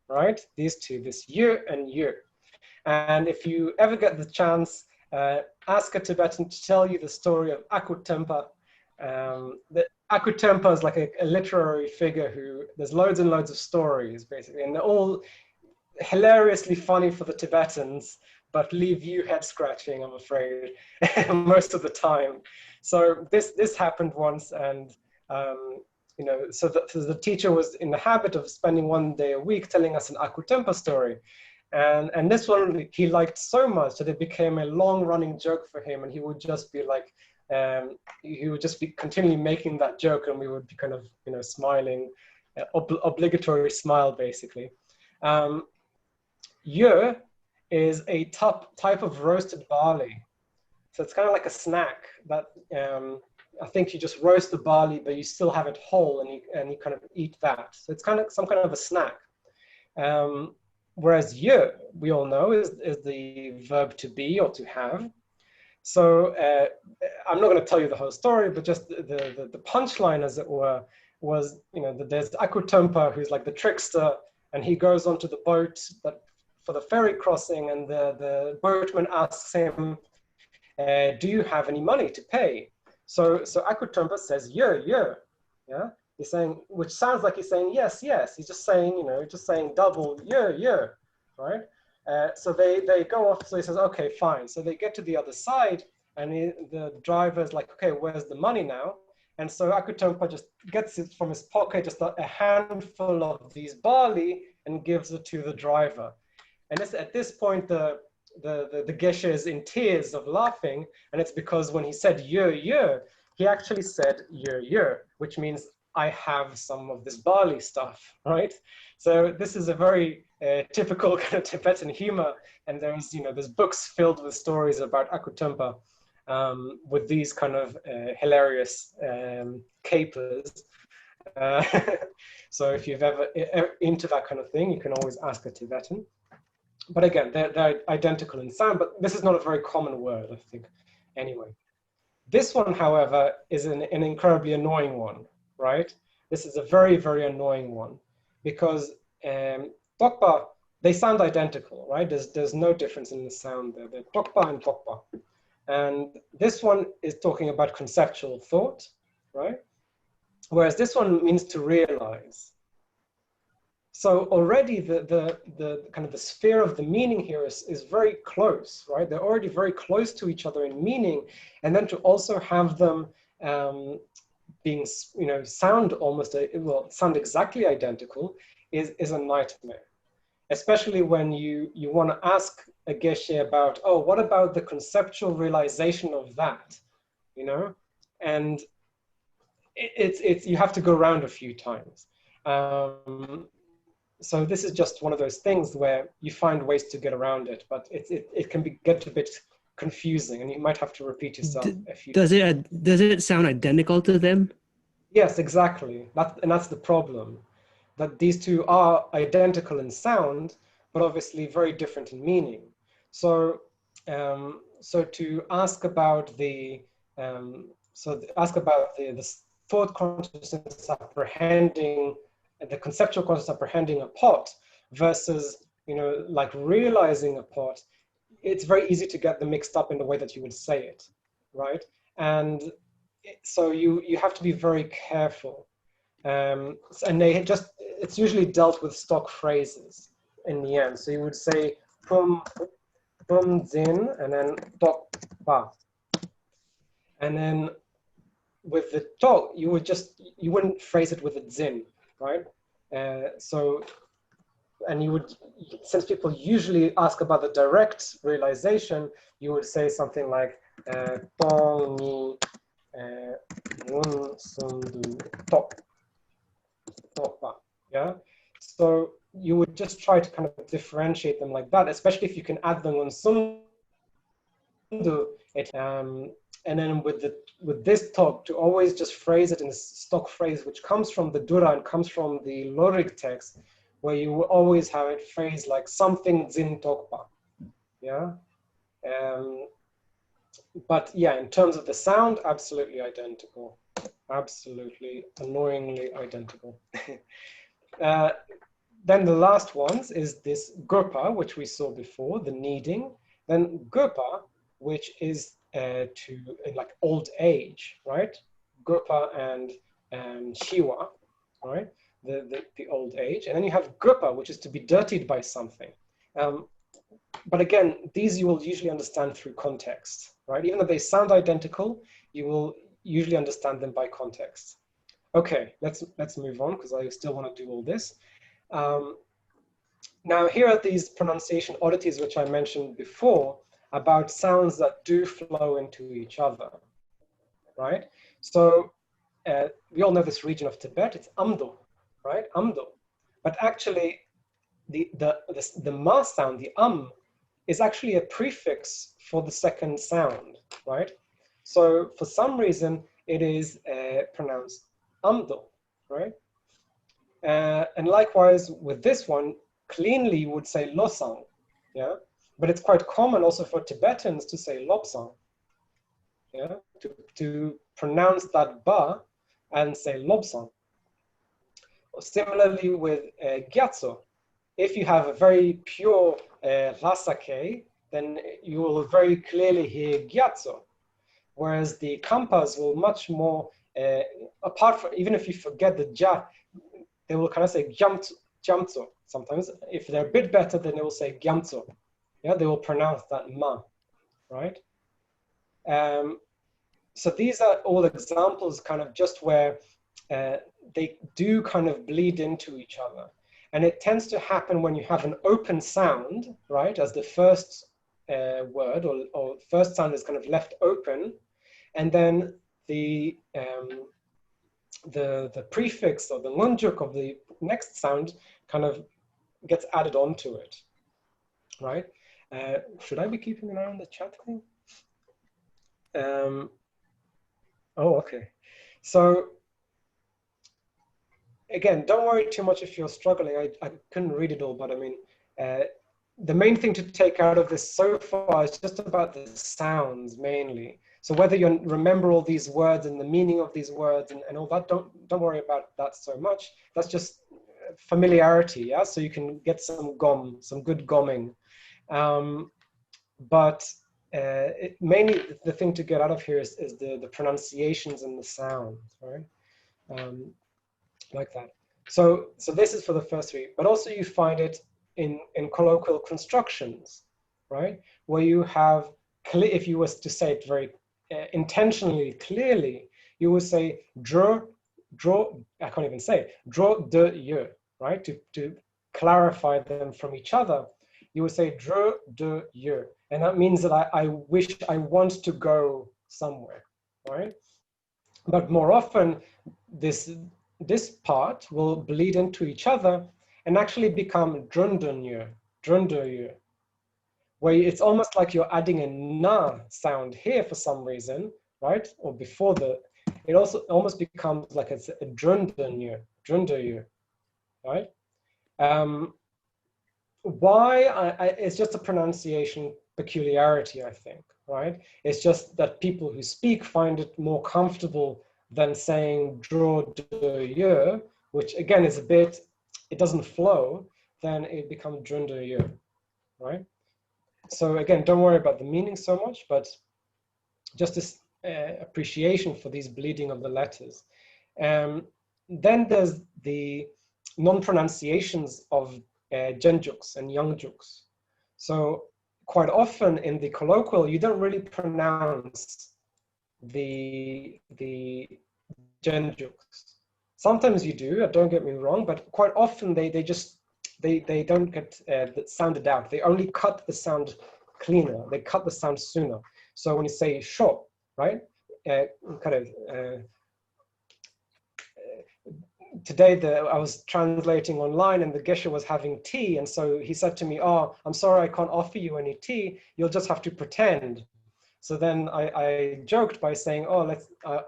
right? These two, this yu and yu. And if you ever get the chance, ask a Tibetan to tell you the story of Akutempa. Akutempa is like a literary figure who, there's loads and loads of stories, basically, and they're all hilariously funny for the Tibetans, but leave you head scratching, I'm afraid, most of the time. So this happened once, and so the teacher was in the habit of spending one day a week telling us an Akutempa story. And this one he liked so much that it became a long-running joke for him, and he would just be like, he would just be continually making that joke, and we would be kind of, smiling, obligatory smile, basically. Yu is a type of roasted barley, so it's kind of like a snack that I think you just roast the barley, but you still have it whole, and you kind of eat that. So it's kind of some kind of a snack. Whereas yu, we all know, is the verb to be or to have. So I'm not going to tell you the whole story, but just the punchline, as it were, was, there's Akutempa, who's like the trickster, and he goes onto the boat for the ferry crossing, and the boatman asks him, do you have any money to pay? So Akutempa says, yu, yeah? He's saying, which sounds like he's saying, yes. He's just saying, just saying double, yu, right? So they go off, so he says, okay, fine. So they get to the other side, and the driver's like, okay, where's the money now? And so Akutempa just gets it from his pocket, just a handful of these barley, and gives it to the driver. And at this point, the geshe is in tears of laughing, and it's because when he said yu, he actually said yer, which means I have some of this barley stuff, right? So this is a very typical kind of Tibetan humor, and there's books filled with stories about akutumpa with these kind of hilarious capers. So if you've ever into that kind of thing, you can always ask a Tibetan. But again, they're identical in sound, but this is not a very common word, I think, anyway. This one, however, is an incredibly annoying one, right? This is a very, very annoying one because Tokpa, they sound identical, right? There's no difference in the sound there. They're Tokpa and Tokpa. And this one is talking about conceptual thought, right? Whereas this one means to realize. So already the kind of the sphere of the meaning here is very close, right? They're already very close to each other in meaning, and then to also have them being, sound sound exactly identical is a nightmare, especially when you want to ask a geshe about, oh, what about the conceptual realization of that, and it's you have to go around a few times. So this is just one of those things where you find ways to get around it, but it can get a bit confusing, and you might have to repeat yourself a few times. Does it sound identical to them? Yes, exactly. That's the problem, that these two are identical in sound, but obviously very different in meaning. So to ask about the thought consciousness apprehending, the conceptual consciousness apprehending a pot versus, like realizing a pot, it's very easy to get them mixed up in the way that you would say it, right? And so you have to be very careful. And it's usually dealt with stock phrases in the end. So you would say pum zin and then tok ba. And then with the tok, you wouldn't phrase it with a zin, right? And you would, since people usually ask about the direct realization, you would say something like tong ni sundu tok. Yeah, so you would just try to kind of differentiate them like that, especially if you can add them on sundu. And then with this talk, to always just phrase it in a stock phrase, which comes from the Dura and comes from the Lorik text, where you will always have it phrased like something zin tokpa. Yeah. But yeah, in terms of the sound, absolutely identical. Absolutely annoyingly identical. Then the last ones is this gurpa, which we saw before, the kneading. Then gurpa, which is to like old age, right? Gurpa and shiwa, right? The old age. And then you have gurpa, which is to be dirtied by something. But again, these you will usually understand through context, right? Even though they sound identical, you will usually understand them by context. Okay, let's move on because I still want to do all this. Now here are these pronunciation oddities which I mentioned before about sounds that do flow into each other, right? So we all know this region of Tibet, it's Amdo, right? Amdo. But actually the ma sound, the is actually a prefix for the second sound, right? So for some reason, it is pronounced amdo, right? And likewise with this one, cleanly you would say losang, yeah? But it's quite common also for Tibetans to say lopsang, yeah? To pronounce that ba and say lobsang. Similarly with gyatso, if you have a very pure rasake, then you will very clearly hear gyatso. Whereas the kampas will much more, apart from, even if you forget the ja, they will kind of say gyamtso sometimes. If they're a bit better, then they will say gyamtso. Yeah, they will pronounce that ma, right? So these are all examples kind of just where they do kind of bleed into each other. And it tends to happen when you have an open sound, right? As the first word or first sound is kind of left open. And then the prefix or the ngunjuk of the next sound kind of gets added onto it, right? Should I be keeping an eye on the chat thing? Oh, okay. So again, don't worry too much if you're struggling. I couldn't read it all, but I mean, the main thing to take out of this so far is just about the sounds mainly. So whether you remember all these words and the meaning of these words and all that, don't worry about that so much. That's just familiarity, yeah? So you can get some good gomming. But mainly the thing to get out of here is the pronunciations and the sounds, right? Like that. So this is for the first three, but also you find it in colloquial constructions, right? Where you have, if you was to say it very intentionally clearly, you would say draw, I can't even say it, draw de ye, right? To clarify them from each other, you would say draw de ye. And that means that I want to go somewhere, right? But more often, this part will bleed into each other and actually become drundunye, where it's almost like you're adding a na sound here for some reason, right? Or before it also almost becomes like it's a drundunye, right? Why? It's just a pronunciation peculiarity, I think, right? It's just that people who speak find it more comfortable than saying draw de ye, which again is a bit, it doesn't flow, then it becomes drun de ye, right? So again, don't worry about the meaning so much, but just this appreciation for these bleeding of the letters. Then there's the non-pronunciations of genjuks and youngjuks. So quite often in the colloquial, you don't really pronounce the genjuks. Sometimes you do, don't get me wrong, but quite often they don't get sounded out. They only cut the sound cleaner. They cut the sound sooner. So when you say sho, right? Today I was translating online and the geshe was having tea, and so he said to me, "Oh, I'm sorry, I can't offer you any tea. You'll just have to pretend." So then I joked by saying, "Oh,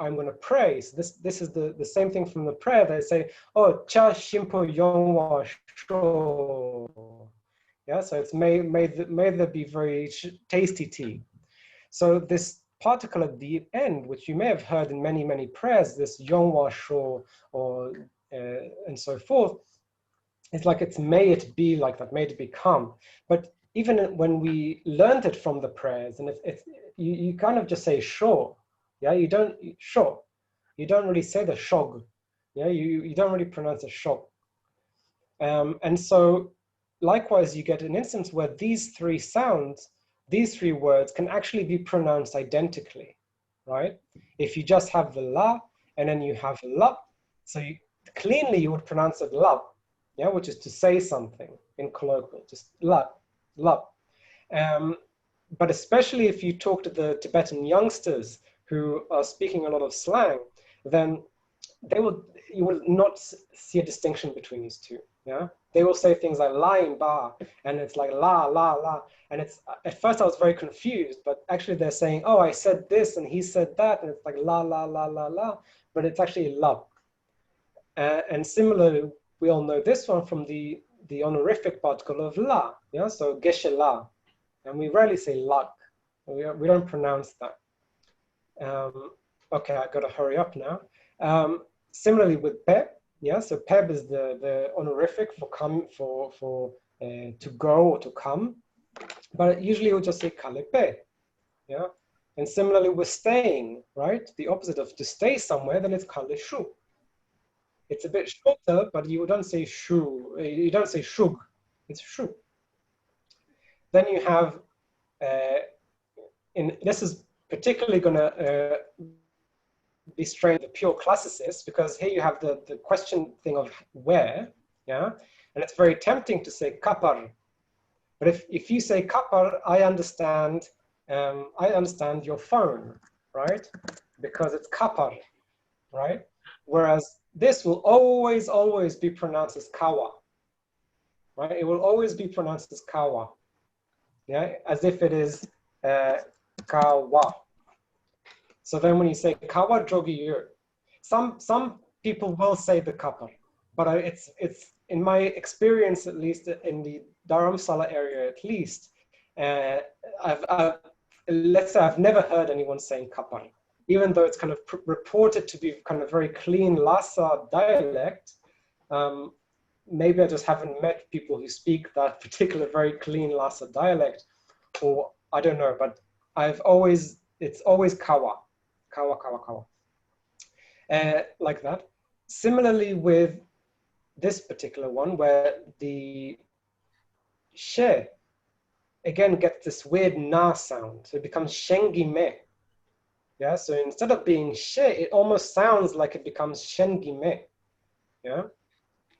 I'm going to pray." So this is the same thing from the prayer. They say, "Oh, cha shimpo yongwa sho." Yeah, so it's may there be very tasty tea. So this particle at the end, which you may have heard in many prayers, this yongwa sho or and so forth, it's like it's may it be like that, may it become. But even when we learned it from the prayers, and you kind of just say sho, yeah, you don't really say the shog, yeah, you don't really pronounce a shog. And so likewise, you get an instance where these three sounds, these three words can actually be pronounced identically, right? If you just have the la and then you have la, so cleanly you would pronounce it la, yeah, which is to say something in colloquial, just la. But especially if you talk to the Tibetan youngsters who are speaking a lot of slang, then you will not see a distinction between these two. Yeah, they will say things like la in ba, and it's like la, and it's at first I was very confused, but actually they're saying, oh, I said this and he said that, and it's like la, but it's actually la. And similarly, we all know this one from the honorific particle of la, yeah, so geshe la, and we rarely say lak, we don't pronounce that. Okay, I gotta hurry up now. Similarly with peb, yeah, so peb is the honorific for come, for to go or to come, but usually we'll just say kalepe, yeah. And similarly with staying, right, the opposite of to stay somewhere, then it's kaleshu. It's a bit shorter, but you don't say shu, you don't say shug, it's shu. Then you have, this is particularly gonna be strange, the pure classicists, because here you have the question thing of where, yeah, and it's very tempting to say kapar, but if you say kapar, I understand your phone, right? because it's kapar, right? Whereas this will always, always be pronounced as kawa, right? It will always be pronounced as kawa, yeah, as if it is kawa. So then when you say kawa drogi, some people will say the kapar, but it's in my experience, at least in the Dharamsala area, at least, let's say I've never heard anyone saying kapar, even though it's kind of reported to be kind of very clean Lhasa dialect. Maybe I just haven't met people who speak that particular very clean Lhasa dialect, or I don't know, but it's always kawa, kawa, kawa, kawa, like that. Similarly with this particular one, where the she again gets this weird na sound, so it becomes shengi me. Yeah, so instead of being she, it almost sounds like it becomes shengi me. Yeah,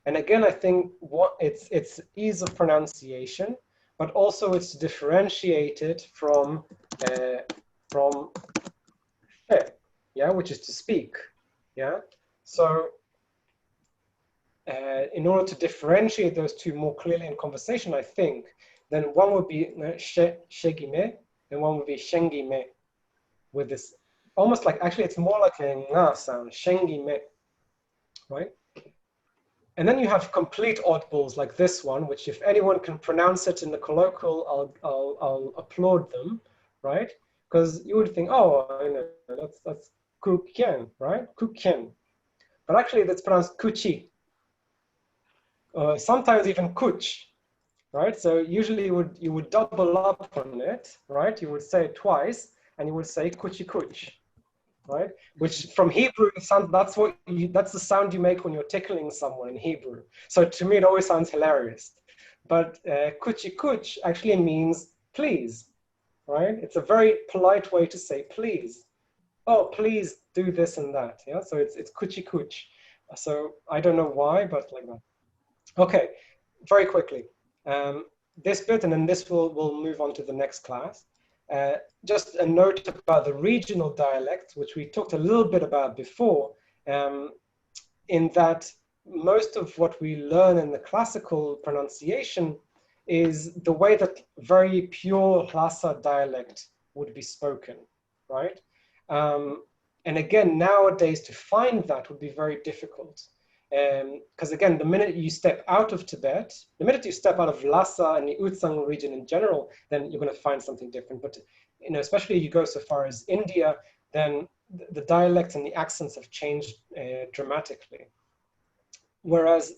and again, I think it's ease of pronunciation, but also it's differentiated from she, yeah, which is to speak. Yeah, so in order to differentiate those two more clearly in conversation, I think, then one would be shegime, and one would be shengime, with this almost like, actually it's more like a nga sound, shengime, right? And then you have complete oddballs like this one, which if anyone can pronounce it in the colloquial, I'll applaud them, right? Because you would think, oh, I know, that's kukien, right? Kukien. But actually that's pronounced kuchi. Sometimes even kuch, right? So usually you would double up on it, right? You would say it twice, and you would say kuchi kuch, right? Which from Hebrew sounds, that's the sound you make when you're tickling someone in Hebrew. So to me, it always sounds hilarious. But kuchi kuch actually means please, right? It's a very polite way to say please. Oh, please do this and that. Yeah, so it's kuchi kuch. So I don't know why, but like that. Okay, very quickly. This bit, and then this will move on to the next class. Just a note about the regional dialects, which we talked a little bit about before, in that most of what we learn in the classical pronunciation is the way that very pure Lhasa dialect would be spoken, right? And again, nowadays to find that would be very difficult. Because again, the minute you step out of Tibet, the minute you step out of Lhasa and the Utsang region in general, then you're going to find something different. But especially you go so far as India, then the dialects and the accents have changed dramatically. Whereas,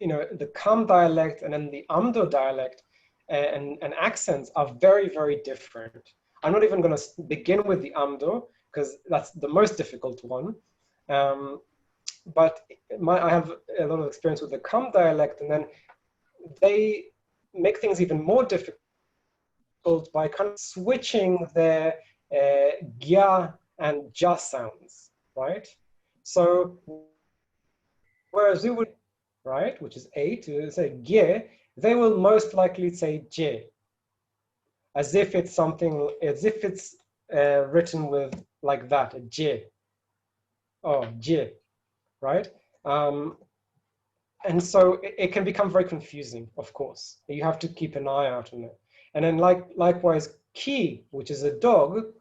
the Kam dialect and then the Amdo dialect and accents are very, very different. I'm not even going to begin with the Amdo because that's the most difficult one. But I have a lot of experience with the Kam dialect, and then they make things even more difficult by kind of switching their gya and ja sounds, right? So whereas we would, right, which is 8, to say gye, they will most likely say je, as if it's something, as if it's written with like that, a je. Oh, je. Right? And so it can become very confusing, of course. You have to keep an eye out on it. And then likewise, ki, which is a dog,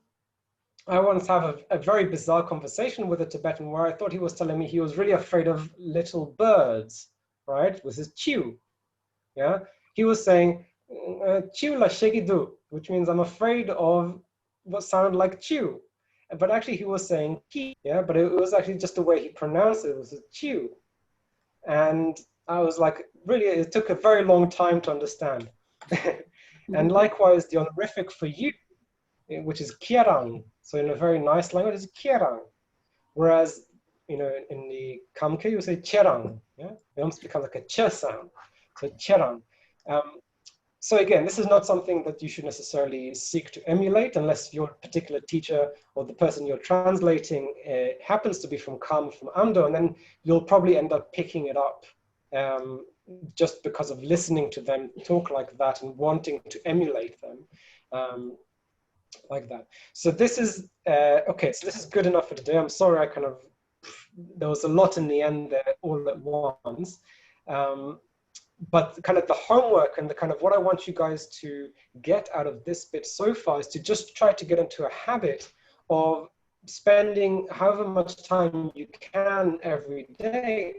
I once have a very bizarre conversation with a Tibetan where I thought he was telling me he was really afraid of little birds, right? With his chew, yeah? He was saying, chew la shegidu, which means I'm afraid of what sound like chew. But actually he was saying ki, yeah, but it was actually just the way he pronounced it, it was a chew. And I was like, really, it took a very long time to understand. And likewise, the honorific for you, which is kierang, so in a very nice language, it's kierang. Whereas, in the Kamke, you say cherang, yeah? It almost becomes like a ch sound, so cherang. So again, this is not something that you should necessarily seek to emulate unless your particular teacher or the person you're translating happens to be from Kam, from Amdo, and then you'll probably end up picking it up just because of listening to them talk like that and wanting to emulate them. like that. So this is, okay, so this is good enough for today. I'm sorry, there was a lot in the end there all at once. But kind of the homework and the kind of what I want you guys to get out of this bit so far is to just try to get into a habit of spending however much time you can every day,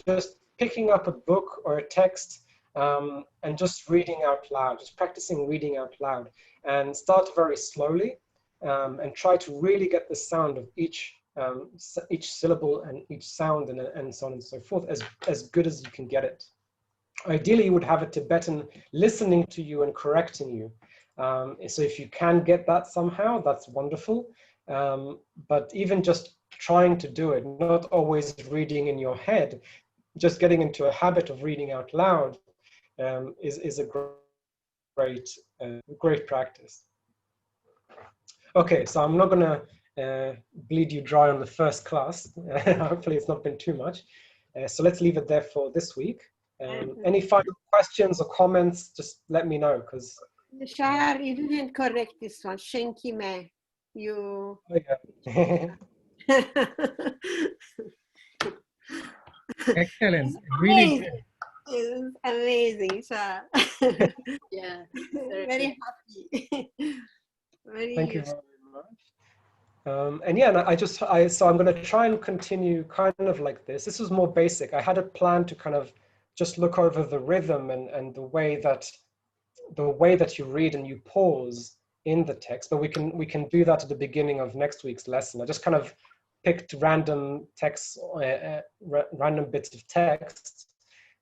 just picking up a book or a text and just reading out loud, just practicing reading out loud, and start very slowly and try to really get the sound of each syllable and each sound and so on and so forth as good as you can get it. Ideally, you would have a Tibetan listening to you and correcting you. So if you can get that somehow, that's wonderful. But even just trying to do it, not always reading in your head, just getting into a habit of reading out loud is a great practice. Okay, so I'm not gonna bleed you dry on the first class. Hopefully it's not been too much. So let's leave it there for this week. Any final questions or comments, just let me know, because Shahar, you didn't correct this one. Shenkime. You. Oh, yeah. Excellent. Really good. It's amazing, Shahar. Yeah. Very happy. Very Thank you useful. very much. And yeah, so I'm going to try and continue kind of like this. This was more basic. I had a plan to kind of just look over the rhythm and the way that you read and you pause in the text, but we can do that at the beginning of next week's lesson. I just kind of picked random texts, random bits of text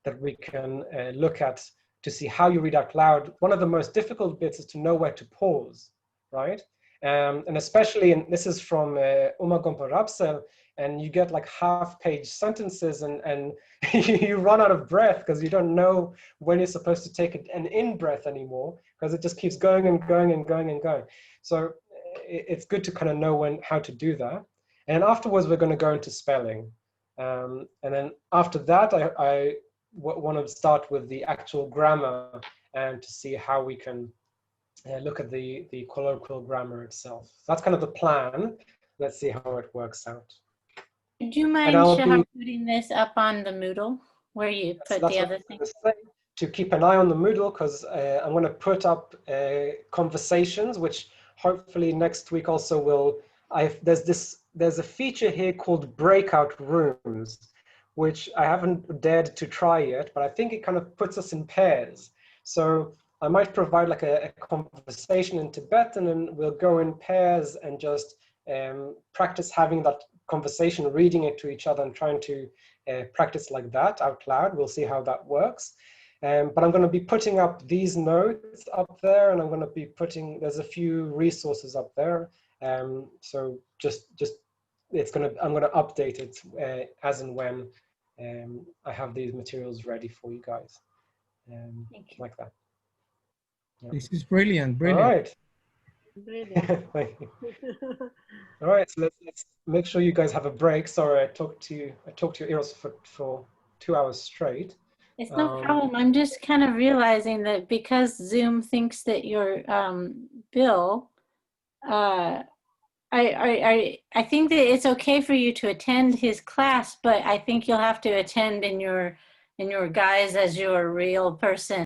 that we can look at to see how you read out loud. One of the most difficult bits is to know where to pause, right? And especially, and this is from Uma Gompa Rapsel, and you get like half-page sentences and you run out of breath because you don't know when you're supposed to take an in-breath anymore, because it just keeps going and going and going and going. So it's good to kind of know how to do that. And afterwards, we're going to go into spelling. And then after that, I want to start with the actual grammar and to see how we can look at the colloquial grammar itself. So that's kind of the plan. Let's see how it works out. Do you mind, Shahar, putting this up on the Moodle where you put the other things? To keep an eye on the Moodle, because I'm going to put up conversations, which hopefully next week also will. There's a feature here called breakout rooms, which I haven't dared to try yet, but I think it kind of puts us in pairs. So I might provide like a conversation in Tibetan, and we'll go in pairs and just practice having that conversation, reading it to each other and trying to practice like that out loud. We'll see how that works. But I'm going to be putting up these notes up there, and I'm going to be there's a few resources up there. So I'm going to update it as and when I have these materials ready for you guys. Like that. Yeah. This is brilliant, brilliant. All right. Brilliant. All right, so let's make sure you guys have a break. Sorry, I talked to your ears for 2 hours straight. It's no problem. I'm just kind of realizing that because Zoom thinks that you're Bill, I think that it's okay for you to attend his class, but I think you'll have to attend in your guise as your real person.